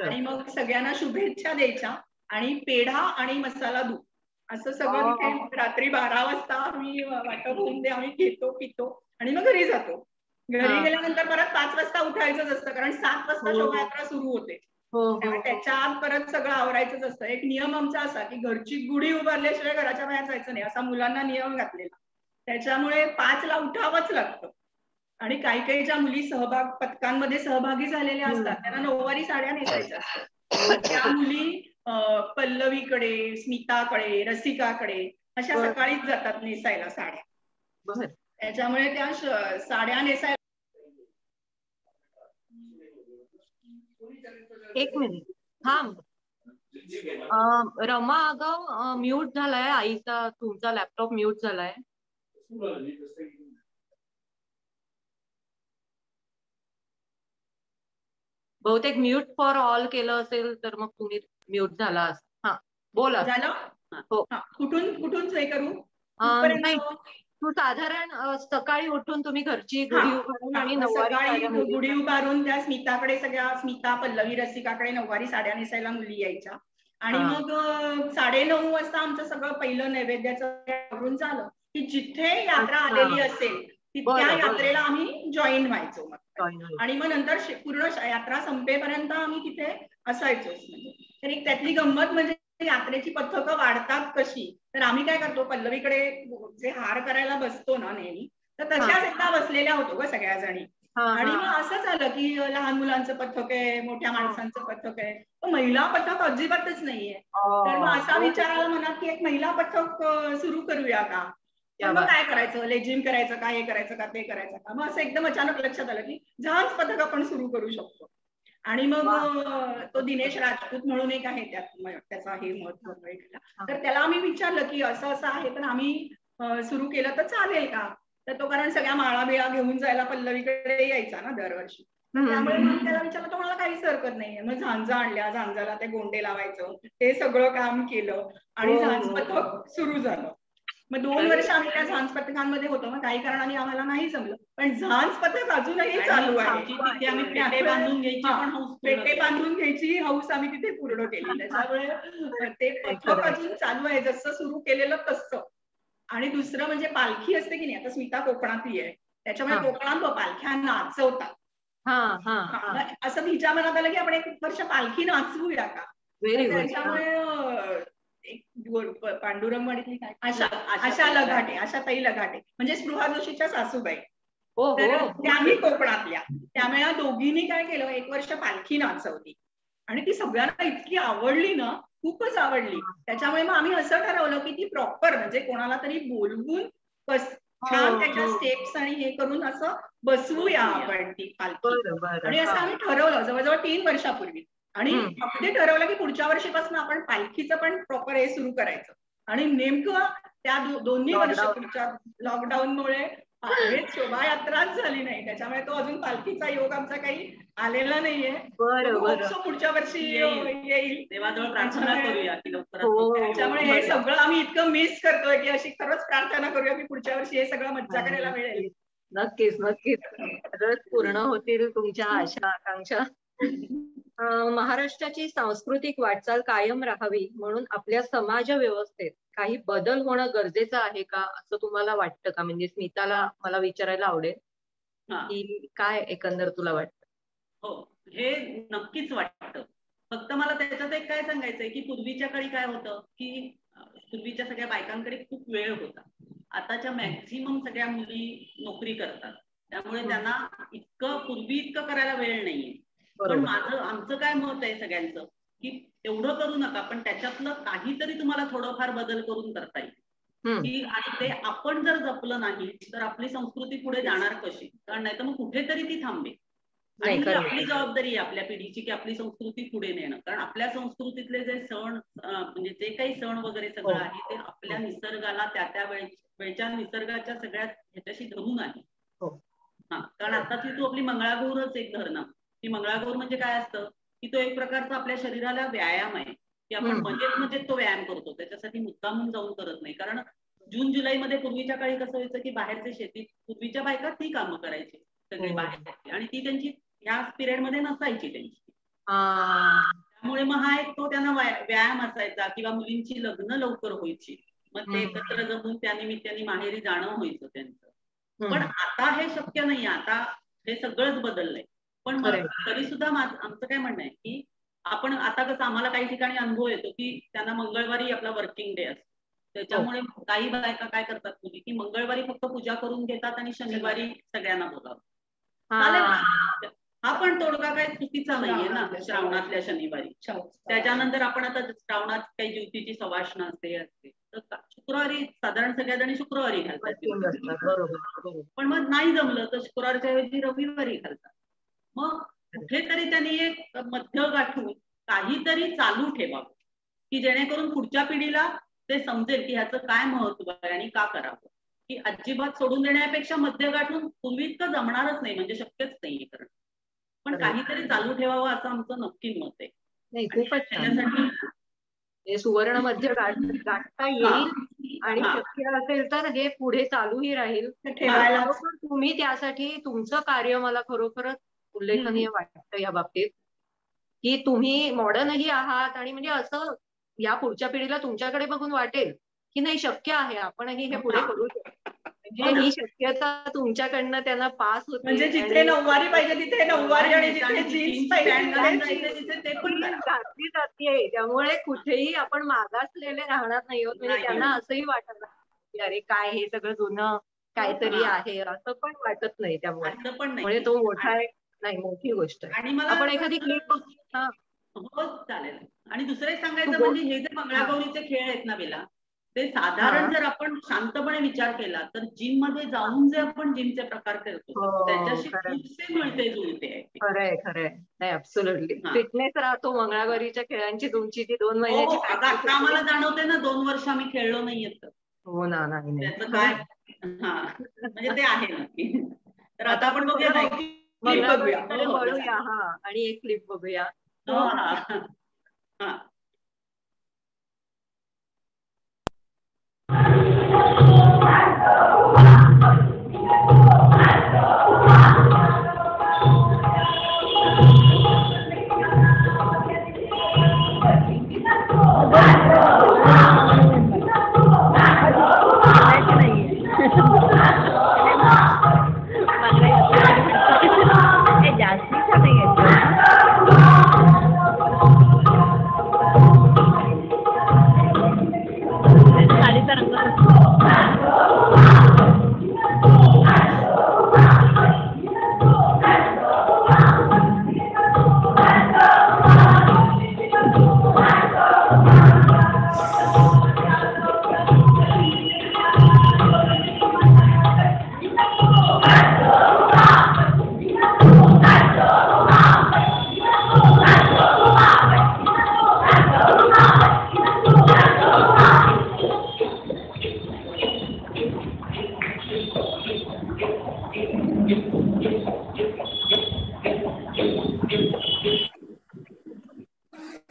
आणि मग सगळ्यांना शुभेच्छा द्यायच्या आणि पेढा आणि मसाला दूध असं सगळं तिथे रात्री 12 वाजता आम्ही वाटप होऊन दे आम्ही घेतो पितो आणि मग घरी जातो. घरी गेल्यानंतर परत 5 वाजता उठायचंच असतं, कारण 7 वाजता शोभायात्रा सुरू होते. त्याच्या आत परत सगळं आवरायचंच असतं. एक नियम आमचा असा की घरची गुढी उभारल्याशिवाय घराच्या बाहेर जायचं नाही, असा मुलांना नियम घातलेला. त्याच्यामुळे 5ला उठावंच लागतं. आणि काही काही ज्या मुली पथकांमध्ये सहभागी झालेल्या असतात त्यांना नऊवारी साड्या नेसायच्या असतात. त्या मुली पल्लवीकडे, स्मिताकडे, रसिकाकडे अशा सकाळीच जातात नेसायला साड्या. त्याच्यामुळे त्या साड्या नेसायला एक मिनिट थांब. रमा अगं म्यूट झालाय आईचा, तुमचा लॅपटॉप म्यूट झालाय. बहुतेक म्यूट फॉर ऑल केलं असेल तर मग तुम्ही म्यूट झाला असेल. हा बोला. झालं. हो. कुठून हे करू? नाही तू साधारण सकाळी उठून तुम्ही घरची गुढी उभारून आणि नऊवारी सकाळी गुढी उभारून त्या स्मिताकडे, सगळ्या स्मिता, पल्लवी, रसिकाकडे नऊवारी साड्या नेसायला मुली यायच्या आणि मग 9:30 वाजता आमचं सगळं पहिलं नैवेद्याचं आवरून झालं की जिथे यात्रा आलेली असेल त्या यात्रेला आम्ही जॉईन व्हायचो आणि मग नंतर पूर्ण यात्रा संपेपर्यंत आम्ही तिथे असायचो. म्हणजे तर एक त्यातली गंमत म्हणजे यात्रेची पथकं वाढतात कशी, तर आम्ही काय करतो, पल्लवीकडे जे हार करायला बसतो ना नेहमी, तर तशाच एकदा बसलेल्या होतो ग सगळ्या जणी. आणि मग असं झालं की लहान मुलांचं पथक आहे, मोठ्या माणसांचं पथक आहे, तर महिला पथक अजिबातच नाहीये. तर मग असा विचार आला मनात की एक महिला पथक सुरू करूया का. तर मग काय करायचं, लेझिम करायचं का, हे करायचं का, ते करायचं का. मग असं एकदम अचानक लक्षात आलं की झांज पथक आपण सुरू करू शकतो. आणि मग तो दिनेश राजपूत म्हणून एक आहे, त्याचा हे महत्व. तर त्याला आम्ही विचारलं की असं असं आहे तर आम्ही सुरू केलं तर चालेल का. तर तो कारण सगळ्या माळा बिळा घेऊन जायला पल्लवीकडे यायचा ना दरवर्षी, त्यामुळे मग त्याला विचारलं, तो मला काहीच हरकत नाहीये. मग झांजा आणल्या, झांजाला ते गोंडे लावायचं, ते सगळं काम केलं आणि झांज पथक सुरू झालं. मग 2 वर्ष आम्ही त्या झांज पथकांमध्ये होतो. मग काही कारणाने आम्हाला नाही जमलं, पण झांज पथक अजूनही चालू आहे. पेटे बांधून घ्यायची हौस आम्ही तिथे पूर्ण केली. त्याच्यामुळे ते पथक अजून चालू आहे, जसं सुरू केलेलं तसं. आणि दुसरं म्हणजे पालखी असते की नाही, आता स्मिता कोकणातली आहे, त्याच्यामुळे कोकणात पालख्या नाचवतात. असं तिच्या मनात आलं की आपण एक वर्ष पालखी नाचवूया का. त्याच्यामुळे पांडुरंगवाडीतली आशा लगाटे, आशाताई लगाटे म्हणजे स्पृहा जोशीच्या सासूबाई, तर त्याही कोकणातल्या. त्यामुळे दोघींनी काय केलं, 1 वर्ष पालखी नाचवली आणि ती सगळ्यांना इतकी आवडली ना, खूपच आवडली. त्याच्यामुळे मग आम्ही असं ठरवलं की ती प्रॉपर म्हणजे कोणाला तरी बोलवून छान त्याच्या स्टेप्स आणि हे करून असं बसवूया आपण ती पालखी. आणि असं आम्ही ठरवलं जवळजवळ 3 वर्षापूर्वी. आणि अगदी ठरवलं की पुढच्या वर्षीपासून आपण पालखीचं पण प्रॉपर हे सुरू करायचं. आणि नेमकं त्या दोन्ही वर्ष पुढच्या लॉकडाऊनमुळे शोभायात्राच झाली नाही, त्याच्यामुळे तो अजून पालखीचा योग आमचा काही आलेला नाहीये. पुढच्या वर्षी येईल, देवाजवळ प्रार्थना करूया की लवकरात. त्याच्यामुळे हे सगळं आम्ही इतकं मिस करतोय की अशी खरंच प्रार्थना करूया की पुढच्या वर्षी हे सगळं मज्जा करायला मिळेल. नक्कीच नक्कीच खरंच पूर्ण होतील तुमच्या आशा आकांक्षा. महाराष्ट्राची सांस्कृतिक वाटचाल कायम राहावी म्हणून आपल्या समाज व्यवस्थेत काही बदल होणं गरजेचं आहे का, असं तुम्हाला वाटतं का. म्हणजे स्मिताला मला विचारायला आवडेल की काय एकंदर तुला वाटतं. हो, हे नक्कीच वाटतं. फक्त मला त्याच्यात एक काय सांगायचंय की पूर्वीच्या काळी काय होतं की पूर्वीच्या सगळ्या बायकांकडे खूप वेळ होता. आताच्या मॅक्झिमम सगळ्या मुली नोकरी करतात, त्यामुळे त्यांना पूर्वी इतकं करायला वेळ नाहीये. पण आमचं काय मत आहे सगळ्यांचं की तेवढं करू नका, पण त्याच्यातलं काहीतरी तुम्हाला थोडंफार बदल करून करता येईल की. आणि ते आपण जर जपलं नाही तर आपली संस्कृती पुढे जाणार कशी, कारण नाही तर मग कुठेतरी ती थांबेल. आणि ही आपली जबाबदारी आहे आपल्या पिढीची की आपली संस्कृती पुढे नेणं. कारण आपल्या संस्कृतीतले जे सण म्हणजे जे काही सण वगैरे सगळं आहे ते आपल्या निसर्गाला त्या वेळच्या निसर्गाच्या सगळ्या ह्याच्याशी धरून आहे. कारण आताची तू आपली मंगळागौरच एक धरणं, की मंगळागौर म्हणजे काय असतं की तो एक प्रकारचा आपल्या शरीराला व्यायाम आहे की आपण मजेत तो व्यायाम करतो, त्याच्यासाठी मुद्दामून जाऊन करत नाही. कारण जून जुलैमध्ये पूर्वीच्या काळी कसं व्हायचं की बाहेरचे शेतीत पूर्वीच्या बायका ती कामं करायची सगळी बाहेर, आणि ती त्यांची ह्या पिरियड मध्ये नसायची त्यांची. त्यामुळे मग हा एक तो त्यांना व्यायाम असायचा. किंवा मुलींची लग्न लवकर व्हायची, मग ते एकत्र जमून त्या निमित्ताने माहेरी जाणं व्हायचं त्यांचं. पण आता हे शक्य नाही, आता हे सगळंच बदललंय. पण तरी सुद्धा आमचं काय म्हणणं आहे की आपण आता कसं आम्हाला काही ठिकाणी अनुभव येतो की त्यांना मंगळवारी आपला वर्किंग डे असतो, त्याच्यामुळे काही बायका काय करतात मुली की मंगळवारी फक्त पूजा करून घेतात आणि शनिवारी सगळ्यांना बोलावतात. हा पण तोडगा काही चुकीचा नाहीये ना श्रावणातल्या शनिवारी. त्याच्यानंतर आपण आता श्रावणात काही ज्योतीची सवाष्ण असते तर शुक्रवारी साधारण सगळ्या जणी शुक्रवारी घालतात, पण मग नाही जमलं तर शुक्रवारच्या ऐवजी रविवारी घालतात. मग कुठेतरी त्यांनी एक मध्य गाठून काहीतरी चालू ठेवावं की जेणेकरून पुढच्या पिढीला ते समजेल की ह्याचं काय महत्व आहे आणि का करावं. की अजिबात सोडून देण्यापेक्षा मध्य गाठून पूर्वी इतकं जमणारच नाही, म्हणजे शक्यच नाहीये करणं, पण काहीतरी चालू ठेवावं असं आमचं नक्की मत आहे. नाही, खूपच त्याच्यासाठी सुवर्ण मध्य गाठता येईल आणि शक्य असेल तर हे पुढे चालूही राहील. तुम्ही त्यासाठी तुमचं कार्य मला खरोखरच उल्लेखनीय वाटतं या बाबतीत, की तुम्ही मॉडर्नही आहात आणि म्हणजे असं या पुढच्या पिढीला तुमच्याकडे बघून वाटेल की नाही शक्य आहे, आपणही हे पुढे करू शकतो. म्हणजे ही शक्यता तुमच्याकडनं त्यांना पास होते. म्हणजे जिथे नऊवारी पाहिजे तिथे नऊवारी आणि जिथे जीन्स पाहिजे ते पण घातली जाते. त्यामुळे कुठेही आपण मागासलेले राहणार नाही होत. म्हणजे त्यांना असंही वाटत नाही अरे काय हे सगळं जुनं काहीतरी आहे असं पण वाटत नाही. त्यामुळे तो मोठा नाही मोठी गोष्ट आहे. आणि मला आपण एखादी क्लिप हो चालेल. आणि दुसरं एक सांगायचं म्हणजे हे जे मंगळागौरीचे खेळ आहेत ना बेला, ते साधारण जर आपण शांतपणे विचार केला तर जिम मध्ये जाऊन जे आपण जिमचे प्रकार करतो त्याच्याशी खूपसे मिळते जुळते आहे. खरंय नाही ऍब्सोल्युटली फिटनेस राहतो. मंगळागौरीच्या खेळांची तुमची ती 2 महिन्याची आता आम्हाला जाणवते ना 2 वर्ष आम्ही खेळलो नाहीयेत. हो ना. नाही त्याचं काय म्हणजे ते आहे नक्की. तर आता आपण बघूया ना मंगळागौरीकडे वळूया आणि एक क्लिप बघूया.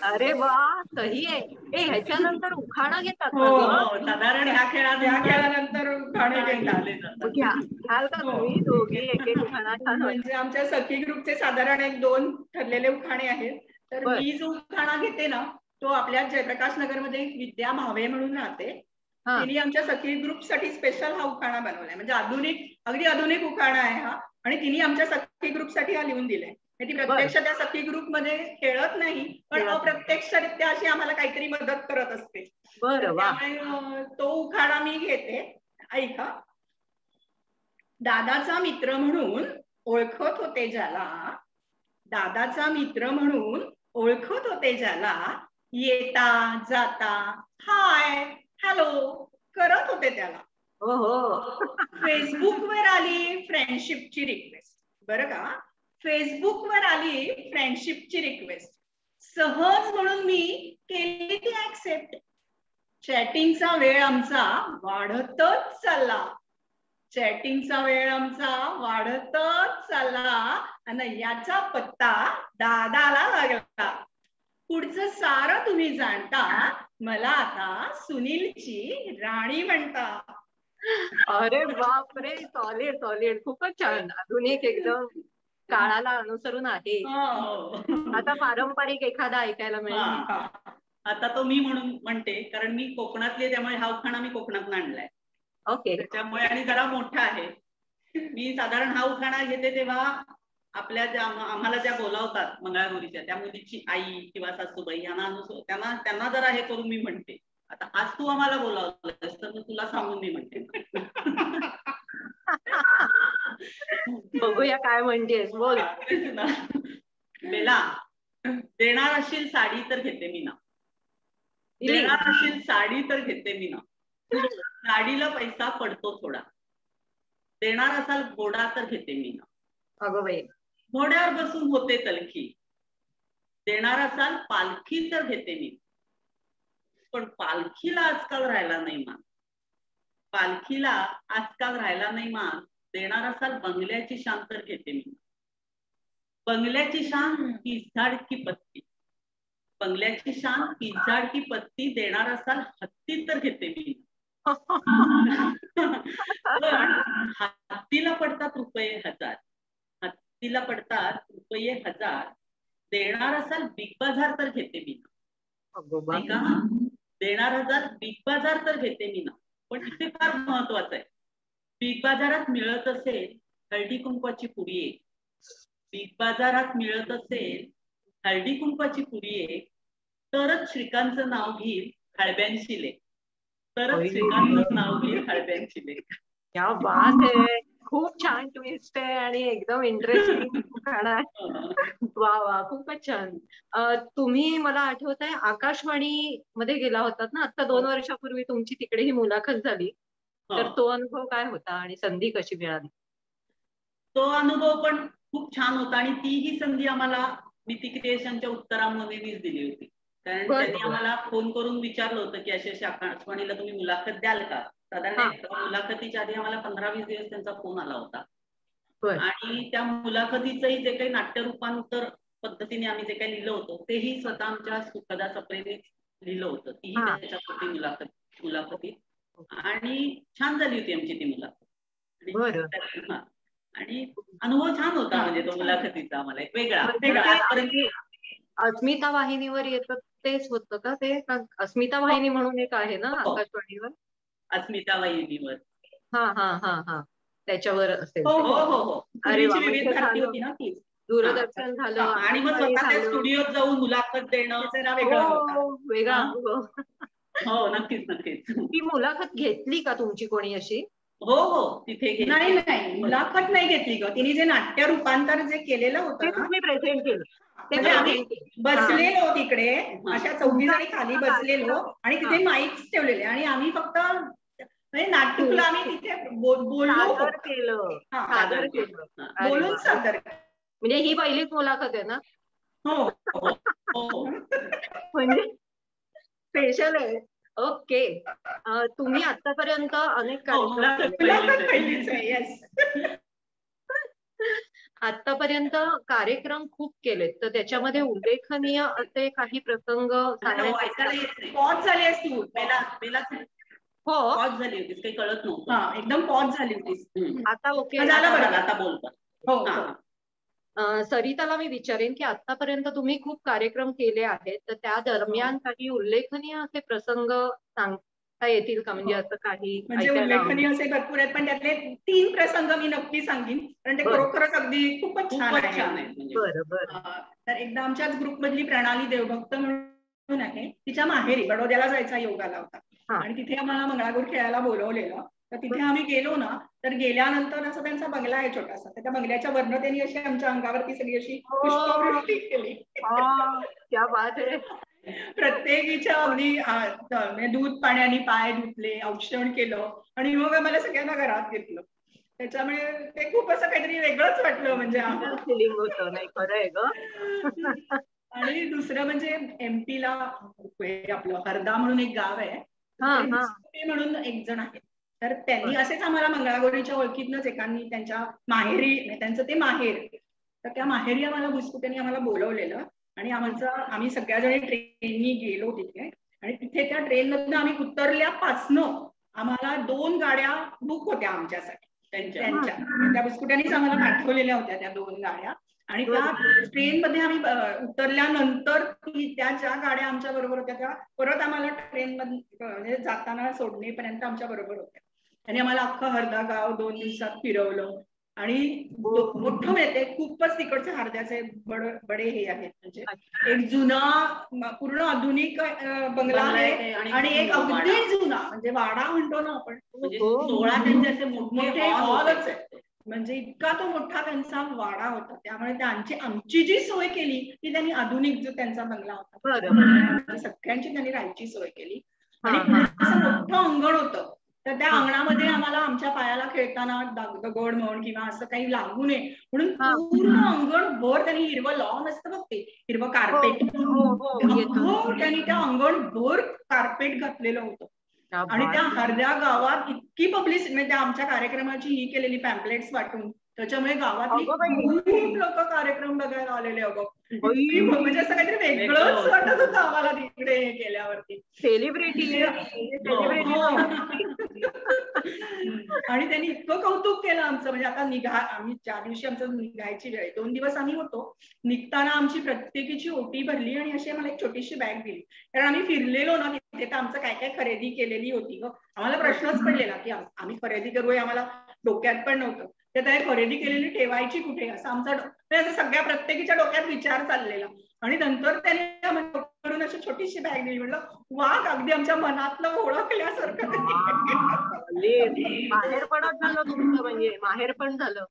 अरे वा सही आहे. ह्याच्यानंतर उखाणा घेतात साधारण ह्या खेळानंतर उखाणे घेतले घ्याल का तुम्ही दोघी एक एक उखाणा? म्हणजे आमच्या सखी ग्रुपचे साधारण 1-2 ठरलेले उखाणे आहेत. तर मी जो उखाणा घेते ना तो आपल्या जयप्रकाश नगर मध्ये विद्या भावे म्हणून राहते. तिने आमच्या सखी ग्रुप साठी स्पेशल हा उखाणा बनवलाय. म्हणजे अगदी आधुनिक उखाणा आहे हा आणि तिने आमच्या सखी ग्रुप साठी हा लिहून दिलाय. ती प्रत्यक्ष त्या सखी ग्रुप मध्ये खेळत नाही पण अप्रत्यक्षरित्या अशी आम्हाला काहीतरी मदत करत असते. त्यामुळे तो उखाणा मी घेते. ऐका. दादाचा मित्र म्हणून ओळखत होते ज्याला, दादाचा मित्र म्हणून ओळखत होते ज्याला, येता जाता हाय हॅलो करत होते त्याला. फेसबुकवर आली फ्रेंडशिपची रिक्वेस्ट. बरं का, फेसबुकवर आली फ्रेंडशिपची रिक्वेस्ट. सहज म्हणून मी केली ती ऍक्सेप्ट. चॅटिंगचा वेळ आमचा वाढतच चालला. चॅटिंगचा वेळ आमचा वाढतच चालला आणि याचा पत्ता दादाला लागला. पुढचं सारं तुम्ही जाणता, मला आता सुनीलची राणी म्हणता. अरे बापरे, सॉलिड खूपच छान. आधुनिक एकदम काळाला अनुसरून आहे. आता पारंपरिक एखादा ऐकायला मिळेल. आता तो मी म्हणून म्हणते कारण मी कोकणातली त्यामुळे हा उखाणा मी कोकणातून आणलाय. ओके. त्याच्यामुळे आणि जरा मोठा आहे. मी साधारण हा उखाणा घेते तेव्हा आपल्या ज्या आम्हाला ज्या बोलावतात मंगळागौरीच्या त्या मुलीची आई किंवा सासूबाई यांना त्यांना जरा हे करून मी म्हणते. आता आज तू आम्हाला बोलावलं तर तुला सांगून मी म्हणते. बघूया काय म्हणतेस, बोल. बेला, देणार असशील साडी तर घेते मी ना. देणार असशील साडी तर घेते मी ना. साडीला पैसा पडतो थोडा. देणार असाल घोडा तर घेते मी ना. अगं बाई. घोड्यावर बसून होते तलखी, देणार असाल पालखी तर घेते मी. पण पालखीला आजकाल राहिला नाही मान, पालखीला आजकाल राहिला नाही मान. देणार असाल बंगल्याची शान तर घेते मी. बंगल्याची शान किसाड की पत्ती, बंगल्याची शान किसाड की पत्ती. देणार असाल हत्ती तर घेते मी. हत्तीला पडतात ₹1000, हत्तीला पडतात ₹1000. देणार असाल बिग बाजार तर घेते मी ना. का देणार असाल बिग बाजार तर घेते मी ना. पण इथे फार महत्वाचं आहे, बिग बाजारात मिळत असेल हळदी कुंकवाची पुडी एक, बिग बाजारात मिळत असेल हळदी कुंकवाची पुडी एक, तरच श्रीकांतचं नाव घेईल हळब्यांची लेक, तरच श्रीकांतचं नाव घेईल हळब्यांची लेक. क्या बात आहे, खूप छान ट्विस्ट आहे आणि एकदम इंटरेस्टिंग गाणं आहे. वा वा, खूपच छान. तुम्ही मला आठवत आहे आकाशवाणी मध्ये गेला होतात ना आता 2 वर्षापूर्वी, तुमची तिकडे ही मुलाखत झाली. तर तो अनुभव काय होता आणि संधी कशी मिळाली? तो अनुभव पण खूप छान होता आणि तीही संधी आम्हाला नीती क्रिएशनच्या उत्तरामध्येच दिली होती. कारण त्यांनी आम्हाला फोन करून विचारलं होतं की अशी आकाशवाणीला तुम्ही मुलाखत द्याल का. साधारण मुलाखतीच्या आधी आम्हाला 15-20 दिवस त्यांचा फोन आला होता. आणि त्या मुलाखतीचंही जे काही नाट्य रूपांतर पद्धतीने आम्ही जे काही लिहिलं होतं तेही स्वतः आमच्या सुखदा सप्रेने लिहिलं होतं. तीही त्याच्यासाठी मुलाखती आणि छान झाली होती आमची ती मुलाखत. आणि अनुभव छान होता म्हणजे तो मुलाखतीचा आम्हाला एक वेगळा. अस्मिता वाहिनीवर येतं तेच होतं का ते? अस्मिता वाहिनी म्हणून एक आहे ना आकाशवाणीवर, अस्मिता वाहिनीवर. हा त्याच्यावर असेल. हो. अरे विविध भारती होती ना ती, दूरदर्शन झालं आणि मग स्वतःच्या स्टुडिओत जाऊन मुलाखत देणं वेगळा. हो नक्कीच. ती मुलाखत घेतली का तुमची कोणी अशी? हो तिथे नाही मुलाखत नाही घेतली ग. तिने जे नाट्य रूपांतर जे केलेलं होतं ना, तुम्ही प्रेझेंट केलं. म्हणजे आम्ही बसलेलो तिकडे अशा 4 जणी खाली बसलेलो आणि तिथे माईक्स ठेवलेले आणि आम्ही फक्त नाट्यकला आम्ही तिथे बोललो केलं, बोलून सादर. म्हणजे ही पहिलीच मुलाखत आहे ना? हो. म्हणजे स्पेशल आहे. ओके. तुम्ही आतापर्यंत अनेक कार्यक्रम खूप केलेत, तर त्याच्यामध्ये उल्लेखनीय असे काही प्रसंग सांगण्यासाठी पॉज झाली असती. पॉज झाली होती, काही कळत नव्हतं. एकदम पॉज झाली होती. आता ओके झालं बरं, आता बोलतात. सरिताला मी विचारेन की आतापर्यंत तुम्ही खूप कार्यक्रम केले आहेत, तर त्या दरम्यान काही उल्लेखनीय असे प्रसंग सांगता येतील का? म्हणजे असं काही म्हणजे उल्लेखनीय असे भरपूर आहेत, पण त्यातले 3 प्रसंग मी नक्की सांगेन, कारण ते खरोखरच अगदी खूपच छान आहे. बरं. तर एकदा आमच्याच ग्रुप मधली प्रणाली देवभक्त म्हणून आहे, तिच्या माहेरी बडोद्याला जायचा योग आला होता आणि तिथे आम्हाला मंगळागौर खेळायला बोलवलेलं. तर तिथे आम्ही गेलो ना, तर गेल्यानंतर असं त्यांचा बंगला आहे छोटासा, तर त्या बंगल्याच्या वरनं त्यांनी अशी आमच्या अंगावरती सगळी अशी पुष्पवृष्टी केली. क्या बात आहे. प्रत्येकीच्या अगदी दूध पाण्याने पाय धुतले, औक्षण केलं आणि मग आम्हाला सगळ्यांना घरात घेतलं. त्याच्यामुळे ते खूप असं काहीतरी वेगळंच वाटलं. म्हणजे फिलिंग होतं. नाही, खरं आहे ग. आणि दुसरं म्हणजे MP ला आपलं हरदा म्हणून एक गाव आहे, म्हणून एक जण आहे, तर त्यांनी असेच आम्हाला मंगळागौरीच्या ओळखीतनंच एकांनी त्यांच्या माहेरी, त्यांचं ते माहेर, तर त्या माहेरी आम्हाला भुसकुट्यांनी आम्हाला बोलवलेलं आणि आम्ही सगळ्याजणी ट्रेननी गेलो तिथे आणि तिथे त्या ट्रेनमधनं आम्ही उतरल्यापासनं आम्हाला 2 गाड्या बुक होत्या आमच्यासाठी. त्या भुसकुट्यांनीच आम्हाला पाठवलेल्या होत्या त्या 2 गाड्या आणि त्या ट्रेनमध्ये आम्ही उतरल्यानंतर त्या ज्या गाड्या आमच्या बरोबर होत्या त्या परत आम्हाला ट्रेनमध्ये जाताना सोडणेपर्यंत आमच्या बरोबर होत्या. आणि आम्हाला अख्खं हरदा गाव 2 दिवसात फिरवलं आणि मोठं मिळते खूपच तिकडचे हरद्याचे बडे हे आहेत. म्हणजे एक जुना पूर्ण आधुनिक बंगला आहे आणि एक अगदी जुना म्हणजे वाडा म्हणतो ना आपण, 16 त्यांचे असे मोठे हॉलच आहे. म्हणजे इतका तो मोठा त्यांचा वाडा होता. त्यामुळे आमची जी सोय केली ती त्यांनी आधुनिक जो त्यांचा बंगला होता सगळ्यांची त्यांनी राहायची सोय केली आणि असं मोठं अंगण होतं. तर त्या अंगणामध्ये आम्हाला आमच्या पायाला खेळताना दगड म्हण किंवा असं काही लागू नये म्हणून पूर्ण अंगण भर त्यांनी हिरवं लॉन असतं बघ ते हिरवं कार्पेट, त्यांनी त्या अंगण भर कार्पेट घातलेलं होतं. आणि त्या हरद्या गावात इतकी पब्लिसिटी म्हणजे त्या आमच्या कार्यक्रमाची ही केलेली पॅम्पलेट्स वाटून, त्याच्यामुळे गावातली खूप लोक कार्यक्रम बघायला आलेले. अगं म्हणजे असं काहीतरी वेगळंच वाटत होतं आम्हाला तिकडे हे केल्यावरती. सेलिब्रिटी आणि त्यांनी इतकं कौतुक केलं आमचं. म्हणजे आता आम्ही ज्या दिवशी आमचं निघायची वेळ 2 दिवस आम्ही होतो, निघताना आमची प्रत्येकीची ओटी भरली आणि अशी आम्हाला एक छोटीशी बॅग दिली. कारण आम्ही फिरलेलो ना तिथे, तर आमचं काय काय खरेदी केलेली होती ग. आम्हाला प्रश्नच पडलेला की आम्ही खरेदी करूया, आम्हाला डोक्यात पण नव्हतं. तर त्या खरेदी केलेली ठेवायची कुठे असं आमचा सगळ्या प्रत्येकीच्या डोक्यात विचार चाललेला. आणि नंतर त्याने अशी छोटीशी बॅग दिली. म्हटलं वा, अगदी आमच्या मनातलं ओळखल्यासारखं. माहेरपणच झालं तुमचं, म्हणजे माहेर पण झालं.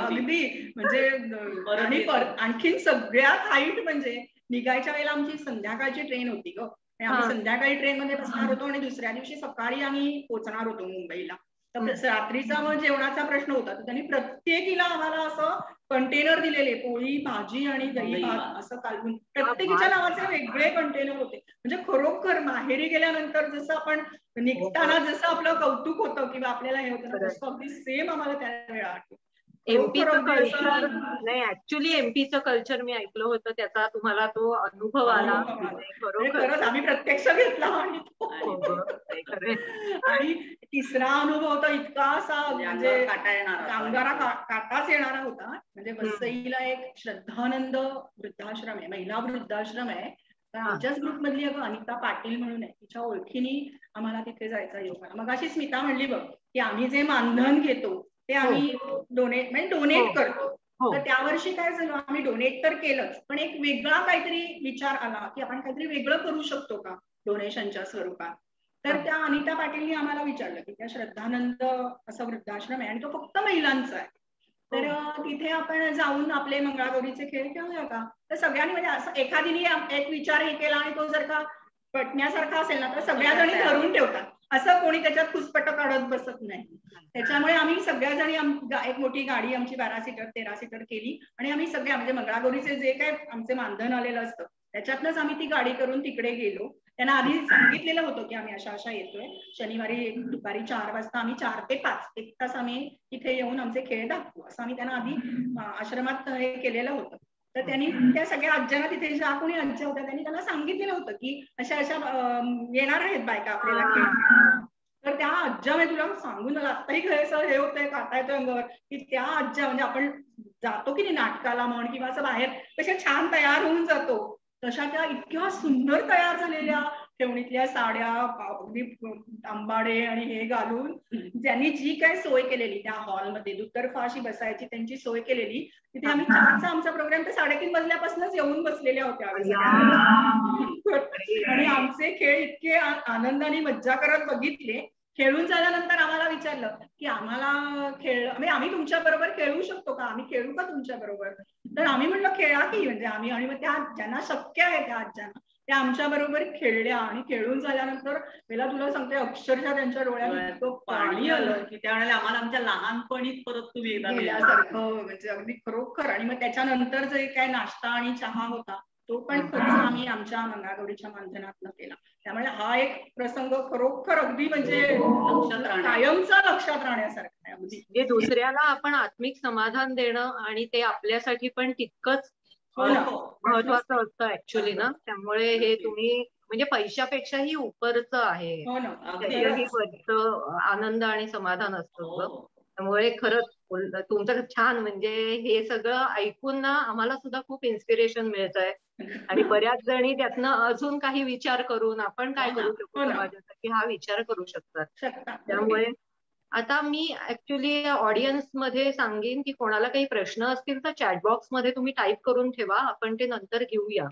अगदी म्हणजे आणखीन सगळ्यात हाईट म्हणजे निघायच्या वेळेला आमची संध्याकाळची ट्रेन होती ग. आम्ही संध्याकाळी ट्रेन मध्ये बसणार होतो आणि दुसऱ्या दिवशी सकाळी आम्ही पोहोचणार होतो मुंबईला. तर रात्रीचा मग जेवणाचा प्रश्न होता, तर त्यांनी प्रत्येकीला आम्हाला असं कंटेनर दिलेले, पोळी भाजी आणि दही भात असं काढून प्रत्येकीच्या नावाचे वेगळे कंटेनर होते. म्हणजे खरोखर माहेरी गेल्यानंतर जसं आपण निघताना जसं आपलं कौतुक होतं किंवा आपल्याला हे होतं ना, तसं अगदी सेम आम्हाला त्यावेळेला आठवतं. एमपीचं कल्चर नाही, ऍक्च्युली एमपीचं कल्चर मी ऐकलं होतं, त्याचा तुम्हाला तो अनुभव आला. खरंच आम्ही प्रत्यक्ष घेतला. आणि तिसरा अनुभव होता इतका असा म्हणजे अंगारा काटाच येणारा होता. म्हणजे वसईला एक श्रद्धानंद वृद्धाश्रम आहे, महिला वृद्धाश्रम आहे. तर आमच्याच ग्रुप मधली अनिता पाटील म्हणून आहे, तिच्या ओळखीने आम्हाला तिथे जायचा योग आला. मग अशी स्मिता म्हणली बघ की आम्ही जे मानधन घेतो ते आम्ही डोनेट करतो. तर त्या वर्षी काय झालं, आम्ही डोनेट तर केलंच, पण एक वेगळा काहीतरी विचार आला की आपण काहीतरी वेगळं करू शकतो का डोनेशनच्या स्वरूपात. तर त्या अनिता पाटीलनी आम्हाला विचारलं की त्या श्रद्धानंद असं वृद्धाश्रम आहे आणि तो फक्त महिलांचा आहे, तर तिथे आपण जाऊन आपले मंगळागौरीचे खेळ खेळूया का. तर सगळ्यांनी म्हणजे असं एखादीने एक विचार हे केला आणि तो जर का पटण्यासारखा असेल ना तर सगळ्या जणी धरून ठेवतात, असं कोणी त्याच्यात खुसपट काढत बसत नाही. त्याच्यामुळे आम्ही सगळ्या जणी एक मोठी गाडी आमची 12 सीटर 13 सीटर केली आणि आम्ही सगळ्या म्हणजे मंगळागौरीचे जे काय आमचे मानधन आलेलं असतं त्याच्यातनंच आम्ही ती गाडी करून तिकडे गेलो. त्यांना आधी सांगितलेलं होतं की आम्ही अशा येतोय, शनिवारी दुपारी 4 वाजता आम्ही 4 ते 5 1 तास आम्ही इथे येऊन आमचे खेळ दाखवू, असं आम्ही त्यांना आधी आश्रमात हे केलेलं होतं. तर त्यांनी त्या सगळ्या आज्यांना तिथे ज्या कोणी आज्या होत्या त्यांनी त्यांना सांगितलेलं होतं की अशा येणार आहेत बायका आपल्याला खेळ. तर त्या आज्या म्हणजे तुला सांगून आत्ताही खरं हे होतंय, काटा येतोय अंगावर की त्या आज्या म्हणजे आपण जातो की नाही नाटकाला म्हण किंवा असं बाहेर कशा छान तयार होऊन जातो, तशा त्या इतक्या सुंदर तयार झालेल्या, ठेवणीतल्या साड्या अगदी आंबाडे आणि हे घालून ज्यांनी जी काय सोय केलेली त्या हॉलमध्ये दुतर्फा अशी बसायची त्यांची सोय केलेली, तिथे आम्ही 4चा आमचा प्रोग्राम तर 3:30 वाजल्यापासूनच येऊन बसलेल्या होत्या आणि आमचे खेळ इतके आनंदाने मज्जा करत बघितले. खेळून झाल्यानंतर आम्हाला विचारलं की आम्हाला म्हणजे आम्ही तुमच्या बरोबर खेळू शकतो का, आम्ही खेळू का तुमच्या बरोबर. तर आम्ही म्हणलं खेळा की, म्हणजे आम्ही आणि मग त्या ज्यांना शक्य आहे त्या आज्यांना त्या आमच्या बरोबर खेळल्या आणि खेळून झाल्यानंतर पहिला तुला सांगते अक्षरशः त्यांच्या डोळ्यात पाणी आलं की त्यावेळेला आम्हाला आमच्या लहानपणीच परत तुम्ही गेल्यासारखं, म्हणजे अगदी खरोखर. आणि मग त्याच्यानंतर जे काय नाश्ता आणि चहा होता तो पण खर्च आम्ही आमच्या मंगळागौरीच्या मानधनातून केला. त्यामुळे हा एक प्रसंग खरोखर अगदी म्हणजे कायमचा लक्षात राहण्यासारखा आहे. म्हणजे दुसऱ्याला आपण आत्मिक समाधान देणं आणि ते आपल्यासाठी पण तितकंच महत्वाचं असतं ऍक्च्युली ना. त्यामुळे हे तुम्ही म्हणजे पैशापेक्षाही उपरचं आहे, त्याच्याही वरचं आनंद आणि समाधान असतं. त्यामुळे खरंच तुमचं छान, म्हणजे हे सगळं ऐकून ना आम्हाला सुद्धा खूप इन्स्पिरेशन मिळत आहे आणि बऱ्याच जणी त्यातनं अजून काही विचार करून आपण काय करू शकतो समाजासाठी हा विचार करू शकतात. त्यामुळे आता मी ऍक्च्युली ऑडियन्स मध्ये सांगेन की कोणाला काही प्रश्न असतील तर चॅटबॉक्स मध्ये तुम्ही टाईप करून ठेवा, आपण ते नंतर घेऊया.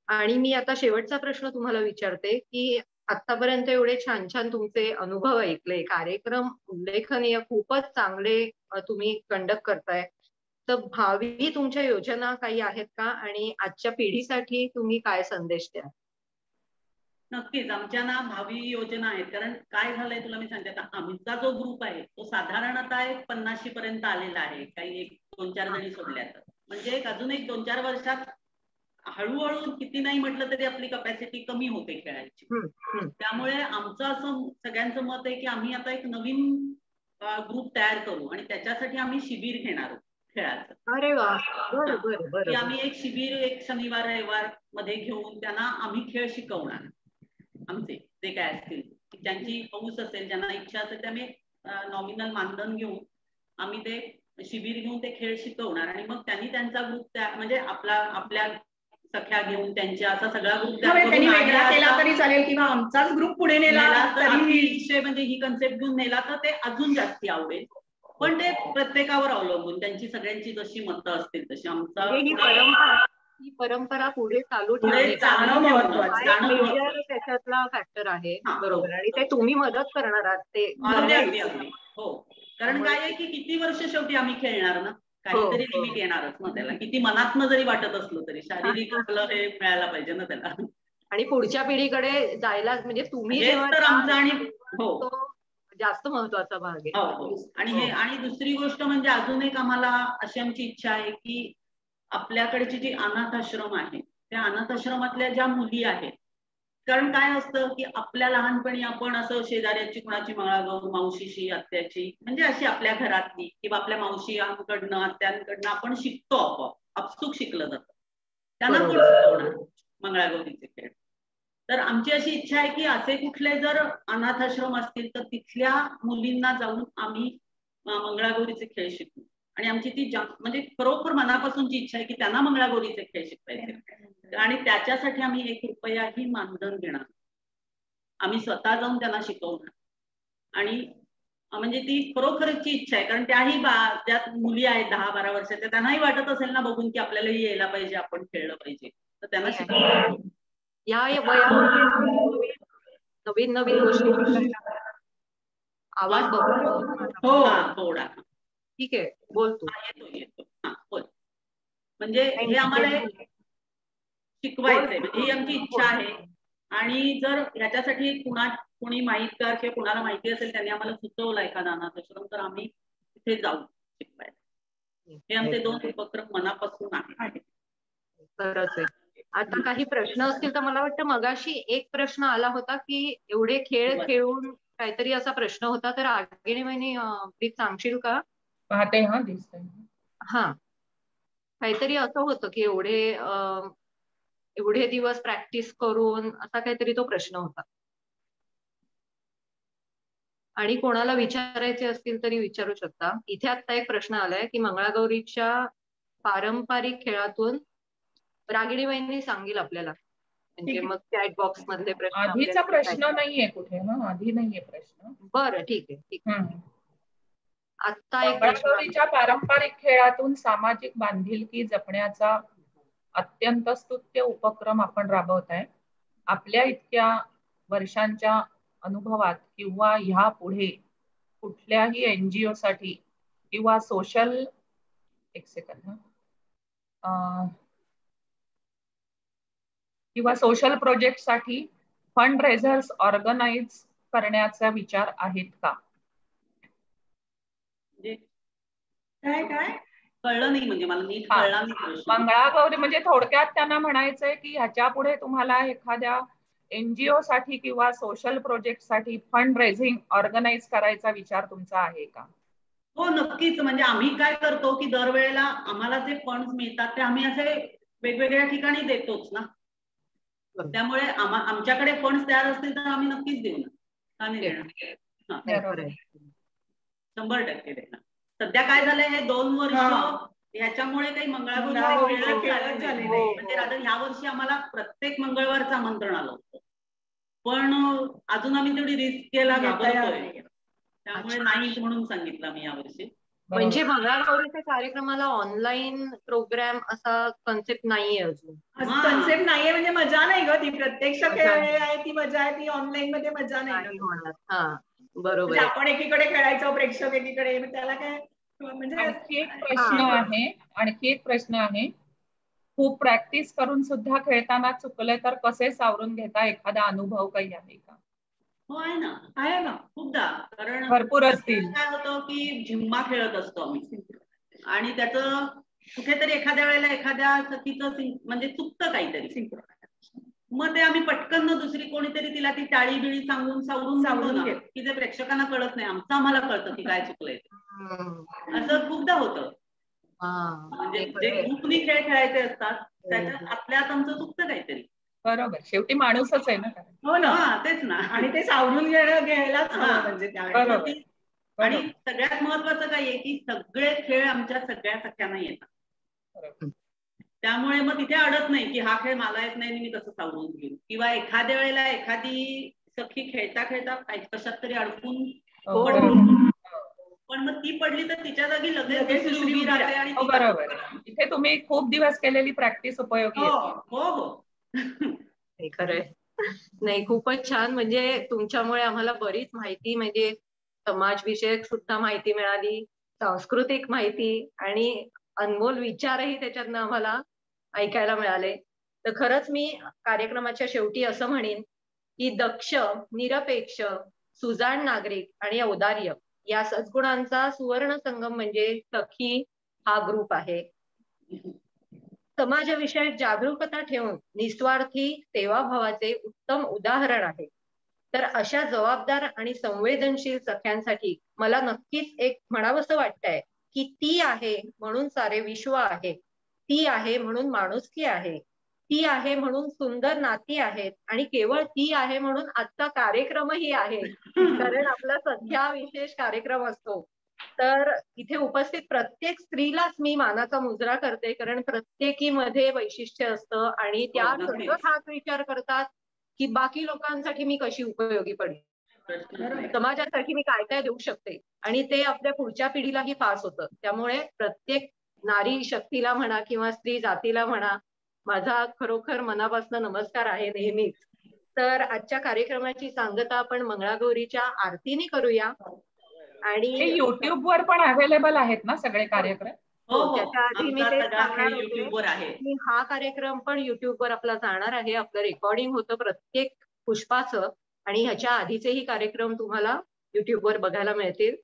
आणि मी आता शेवटचा प्रश्न तुम्हाला विचारते की आतापर्यंत एवढे छान छान तुमचे अनुभव ऐकले, कार्यक्रम उल्लेखनीय, खूपच चांगले तुम्ही कंडक्ट करताय, तर भावी तुमच्या योजना काही आहेत का आणि आजच्या पिढीसाठी तुम्ही काय संदेश द्या? नक्कीच आमच्या ना भावी योजना आहेत. कारण काय झालंय तुला मी सांगते, आता आमचा जो ग्रुप आहे तो साधारणतः एक 50 पर्यंत आलेला आहे. काही एक 2-4 जणी सोडल्या तर, म्हणजे अजून एक 2-4 वर्षात हळूहळू किती नाही म्हटलं तरी आपली कपॅसिटी कमी होते खेळायची. त्यामुळे आमचं असं सगळ्यांचं मत आहे की आम्ही आता एक नवीन ग्रुप तयार करू आणि त्याच्यासाठी आम्ही शिबिर घेणार आहोत खेळाचं. अरे वा, बरं बरं की बरं. आम्ही एक शिबिर एक शनिवार रविवार मध्ये घेऊन त्यांना आम्ही खेळ शिकवणार. आमचे जे काय असतील ज्यांची हौस असेल, ज्यांना इच्छा असेल, त्यामुळे नॉमिनल मानधन घेऊन आम्ही ते शिबिर घेऊन ते खेळ शिकवणार आणि मग त्यांनी त्यांचा ग्रुप म्हणजे आपल्या सख्या घेऊन त्यांच्या असा सगळा ग्रुप त्यांनी वेगळा केला तरी चालेल किंवा आमचाच ग्रुप पुढे नेला तरी म्हणजे ही कन्सेप्ट घेऊन नेला तर ते अजून जास्ती आवडेल. पण ते प्रत्येकावर अवलंबून त्यांची सगळ्यांची जशी मतं असतील तशी आमचा ही परंपरा पुढे चालू त्याच्यातला फॅक्टर आहे. बरोबर. आणि ते तुम्ही मदत करणार आहात ते. हो, कारण काय आहे की किती वर्ष शेवटी आम्ही खेळणार ना, काहीतरी लिमिट येणारच ना त्याला. किती मनातनं जरी वाटत असलं तरी शारीरिक आपलं हे मिळायला पाहिजे ना त्याला. आणि पुढच्या पिढीकडे जायला म्हणजे तुम्ही तर आमचा आणि जास्त महत्वाचा भाग आहे. आणि दुसरी गोष्ट म्हणजे अजून एक आम्हाला अशी आमची इच्छा आहे की आपल्याकडची जी अनाथ आश्रम आहे त्या अनाथ आश्रमातल्या ज्या मुली आहेत, कारण काय असतं की आपल्या लहानपणी आपण असं शेजाऱ्याची कुणाची मंगळागौर, मावशीची, आत्याची, म्हणजे अशी आपल्या घरातली किंवा आपल्या मावशीकडनं आत्यांकडनं आपण शिकतो, आपसूक शिकलं जातं. त्यांना कोण शिकवणार मंगळागौरीचे खेळ? तर आमची अशी इच्छा आहे की असे कुठले जर अनाथ आश्रम असतील तर तिथल्या मुलींना जाऊन आम्ही मंगळागौरीचे खेळ शिकू. आणि आमची ती म्हणजे खरोखर मनापासूनची इच्छा आहे की त्यांना मंगळागौरीचे खेळ शिकवायचे आणि त्याच्यासाठी आम्ही 1 रुपयाही मानधन घेणार. आम्ही स्वतः जाऊन त्यांना शिकवणार आणि म्हणजे ती खरोखरची इच्छा आहे. कारण त्याही ज्या मुली आहेत 10-12 वर्षाच्या, त्यांनाही वाटत असेल ना बघून की आपल्यालाही यायला पाहिजे, आपण खेळलं पाहिजे, तर त्यांना शिकवणार. या वयामध्ये नवीन नवीन गोष्टी आवाज बघू थोडा. ठीक आहे, बोलतो. येतो. बोल. म्हणजे हे आम्हाला शिकवायचंय, म्हणजे ही आमची इच्छा आहे. आणि जर ह्याच्यासाठी कोणी माहितगार किंवा कुणाला माहिती असेल त्यांनी आम्हाला सुचवलं एखादा अनाथ आश्रम तर आम्ही तिथे जाऊ शिकवायला. हे आमचे 2 उपक्रम मनापासून आहेत. खरंच आहे. आता काही प्रश्न असतील तर मला वाटतं मगाशी एक प्रश्न आला होता की एवढे खेळ खेळून काहीतरी असा प्रश्न होता, तर रागिणी वहिनी प्लीज सांगशील का? पाहते. दिसतंय. काहीतरी असं होतं की एवढे दिवस प्रॅक्टिस करून असा काहीतरी तो प्रश्न होता. आणि कोणाला विचारायचे असतील तरी विचारू शकता. इथे आता एक प्रश्न आलाय की मंगळागौरीच्या पारंपरिक खेळातून रागिणी वहिनी सांगेल आपल्याला, म्हणजे मग चॅट बॉक्स मधले प्रश्न. आधीचा प्रश्न नाहीये कुठे. आधी नाहीये प्रश्न. बरं, ठीक आहे. आता एक मंगळागौरीच्या पारंपरिक खेळातून सामाजिक बांधिलकी जपण्याचा अत्यंत स्तुत्य उपक्रम आपण राबवताय. आपल्या इतक्या वर्षांच्या अनुभवात किंवा ह्या पुढे कुठल्याही NGO साठी किंवा सोशल प्रोजेक्ट साठी फंड रेझर्स ऑर्गनाइज करण्याचा विचार आहेत का? काय कळलं नाही, म्हणजे मला नीट कळलं नाही. मंगळागौरी म्हणजे थोडक्यात त्यांना म्हणायचंय की ह्याच्या पुढे तुम्हाला एखाद्या NGO साठी किंवा सोशल प्रोजेक्ट साठी फंड रेझिंग ऑर्गनाइज करायचा विचार तुमचा आहे का? हो, नक्कीच. म्हणजे आम्ही काय करतो की दरवेळेला आम्हाला जे फंड मिळतात ते आम्ही असे वेगवेगळ्या ठिकाणी देतोच ना. त्यामुळे आमच्याकडे फंड तयार असतील तर आम्ही नक्कीच देऊ ना. 100% देणार. सध्या काय झालंय, हे 2 वर्ष ह्याच्यामुळे काही मंगळागौरी झाले नाही. म्हणजे ह्या वर्षी आम्हाला प्रत्येक मंगळवारचं आमंत्रण आलं होतं, पण अजून आम्ही तेवढी रिस्क घ्यायला घाबरतोय. त्यामुळे नाही म्हणून सांगितलं मी यावर्षी. म्हणजे मंगळागौरीच्या कार्यक्रमाला ऑनलाईन प्रोग्राम असा कन्सेप्ट नाहीये अजून. कन्सेप्ट नाहीये म्हणजे मजा नाही ग ती. प्रत्यक्ष खेळ आहे ती मजा आहे, ती ऑनलाईन मध्ये मजा नाही होणार. बरोबर. आपण एकीकडे खेळायचो, प्रेक्षक एकीकडे, त्याला काय म्हणजे. आणखी एक प्रश्न आहे. खूप प्रॅक्टिस करून सुद्धा खेळताना चुकले तर कसे सावरून घेता, एखादा अनुभव काही आहे का? हो आहे ना खूपदा. कारण भरपूर असतील. काय होतं की झिम्मा खेळत असतो आम्ही आणि त्याचं कुठेतरी एखाद्या वेळेला एखाद्या सखीचं म्हणजे चुकतं काहीतरी, मग ते आम्ही पटकन दुसरी कोणीतरी तिला ती टाळी बिळी सांगून सावरून घेतो की जे प्रेक्षकांना कळत नाही, आमचं आम्हाला कळतं की काय चुकलंय. असं खूपदा होतं. म्हणजे जे ग्रुपनी खेळ खेळायचे असतात त्याच्यात आपल्यात आमचं चुकतं काहीतरी. बरोबर, शेवटी माणूसच आहे ना. हो ना, तेच ना. आणि ते सावरून घ्यायलाच म्हणजे त्यावेळेस. आणि सगळ्यात महत्वाचं काय आहे की सगळे खेळ आमच्या सगळ्या सख्यांना येतात, त्यामुळे मग तिथे अडत नाही की हा खेळ मला येत नाही मी कसं सावरून घेऊ, किंवा एखाद्या वेळेला एखादी सखी खेळता खेळता कशात तरी अडकून पण मग ती पडली तर तिच्या जागी लगेच दुसरी उभी राहते आणि बरोबर. इथे तुम्ही खूप दिवस केलेली प्रॅक्टिस उपयोगी आहे. हो खरंय. नाही, खूपच छान. म्हणजे तुमच्यामुळे आम्हाला बरीच माहिती, म्हणजे समाजविषयक सुद्धा माहिती मिळाली, सांस्कृतिक माहिती आणि अनमोल विचारही त्याच्यातनं आम्हाला ऐकायला मिळाले. तर खरंच मी कार्यक्रमाच्या शेवटी असं म्हणेन की दक्ष, निरपेक्ष, सुजाण नागरिक आणि औदार्य या सद्गुणांचा सुवर्ण संगम म्हणजे सखी हा ग्रुप आहे. समाजाविषयक जागरूकता ठेवून निस्वार्थी सेवाभावाचे उत्तम उदाहरण आहे. तर अशा जबाबदार आणि संवेदनशील सख्यांसाठी मला नक्कीच एक म्हणावंसं वाटतंय की ती आहे म्हणून सारे विश्व आहे, ती आहे म्हणून माणुसकी आहे, ती आहे म्हणून सुंदर नाती आहेत, आणि केवळ ती आहे म्हणून आजचा कार्यक्रमही आहे, कारण आपला सध्या विशेष कार्यक्रम असतो. तर इथे उपस्थित प्रत्येक स्त्रीलाच मी मानाचा मुजरा करते, कारण प्रत्येकीमध्ये वैशिष्ट्य असतं आणि त्या सतत हाच विचार करतात की बाकी लोकांसाठी मी कशी उपयोगी पडेल, समाजासाठी मी काय काय देऊ शकते, आणि ते आपल्या पुढच्या पिढीलाही पास होतं. त्यामुळे प्रत्येक नारी शक्तीला म्हणा किंवा स्त्री जातीला म्हणा, माझा खरोखर मनापासून नमस्कार आहे नेहमीच. तर आजच्या कार्यक्रमाची सांगता आपण मंगळागौरीच्या आरतीने करूया. आणि युट्यूब वर पण अवेलेबल आहेत ना सगळे कार्यक्रम? त्याच्या आधी मी ते सांगणार होते की हा कार्यक्रम पण युट्यूबवर आपला जाणार आहे. आपलं रेकॉर्डिंग होतं प्रत्येक पुष्पाचं, आणि ह्याच्या आधीचेही कार्यक्रम तुम्हाला युट्यूबवर बघायला मिळतील.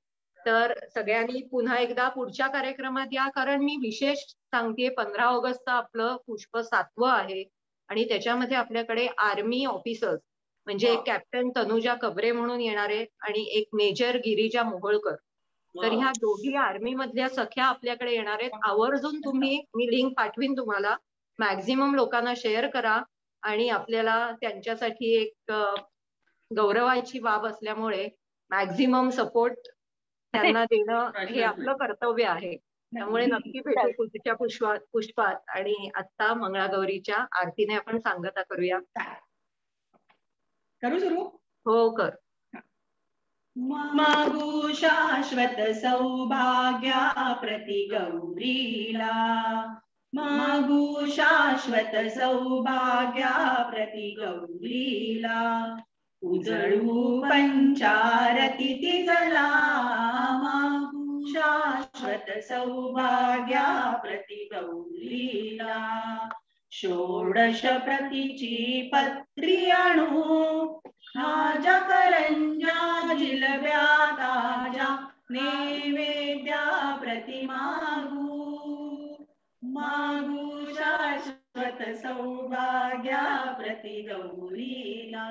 तर सगळ्यांनी पुन्हा एकदा पुढच्या कार्यक्रमात या, कारण मी विशेष सांगतेय 15 ऑगस्टचं आपलं पुष्प 7वं आहे आणि त्याच्यामध्ये आपल्याकडे आर्मी ऑफिसर्स म्हणजे एक कॅप्टन तनुजा कबरे म्हणून येणार आहे आणि एक मेजर गिरिजा मोहोळकर. तर ह्या दोघी आर्मी मधल्या सख्या आपल्याकडे येणार आहेत. आवर्जून तुम्ही, मी लिंक पाठवीन तुम्हाला, मॅक्झिमम लोकांना शेअर करा, आणि आपल्याला त्यांच्यासाठी एक गौरवाची बाब असल्यामुळे मॅक्झिमम सपोर्ट त्यांना देणं हे आपलं कर्तव्य आहे. त्यामुळे नक्की भेटू पुढच्या पुष्पात. आणि आता मंगळागौरीच्या आरतीने आपण सांगता करूया. करू सुरू? हो, कर. मागू शाश्वत सौभाग्या प्रति गौरीला, मागू शाश्वत सौभाग्या प्रति गौरीला, उजळू पंचारती तिजला, मागू शाश्वत सौभाग्या प्रति गौरीला, षोडश प्रतीची पत्री आणू, खाजा करंजा जिलब्या ताजा, नैवेद्या प्रति मागू, मागू शाश्वत सौभाग्या प्रति गौरीला,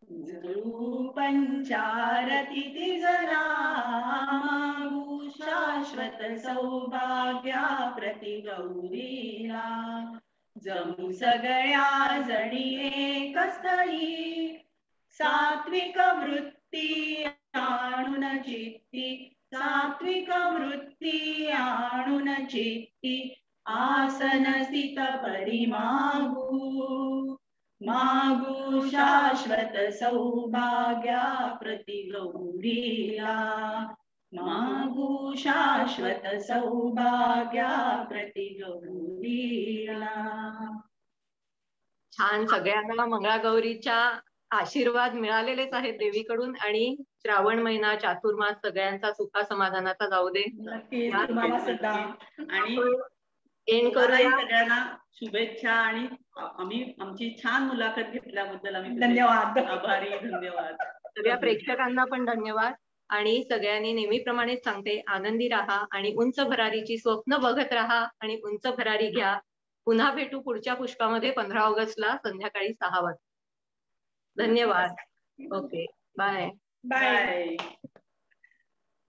उजळू पंचारती तिजला, मागू शाश्वत सौभाग्या प्रति गौरीला, जमू सगळ्या जणी एक स्थळी, सात्विक वृत्ती आणून चित्ती, सात्विक वृत्ती आणून चित्ती, आसन सित परी मागू, मागू शाश्वत सौभाग्या प्रति गौरीला, मागू शाश्वत सौभाग्या प्रति गौरीला. छान. सगळ्यांना मंगळागौरीच्या आशीर्वाद मिळालेलेच आहेत देवीकडून, आणि श्रावण महिना चातुर्मास सगळ्यांचा सुखा समाधानाचा जाऊ दे. नक्की तुम्हाला सुद्धा. आणि एंड करूया. सगळ्यांना शुभेच्छा आणि आम्ही आमची छान मुलाखत घेतल्याबद्दल आम्ही धन्यवाद. आभारी. धन्यवाद. सगळ्या प्रेक्षकांना पण धन्यवाद. आणि सगळ्यांनी नेहमीप्रमाणेच सांगते, आनंदी राहा आणि उंच भरारीची स्वप्न बघत राहा आणि उंच भरारी घ्या. पुन्हा भेटू पुढच्या पुष्पामध्ये 15 ऑगस्टला संध्याकाळी 6 वाजता. धन्यवाद. Okay, bye. बाय.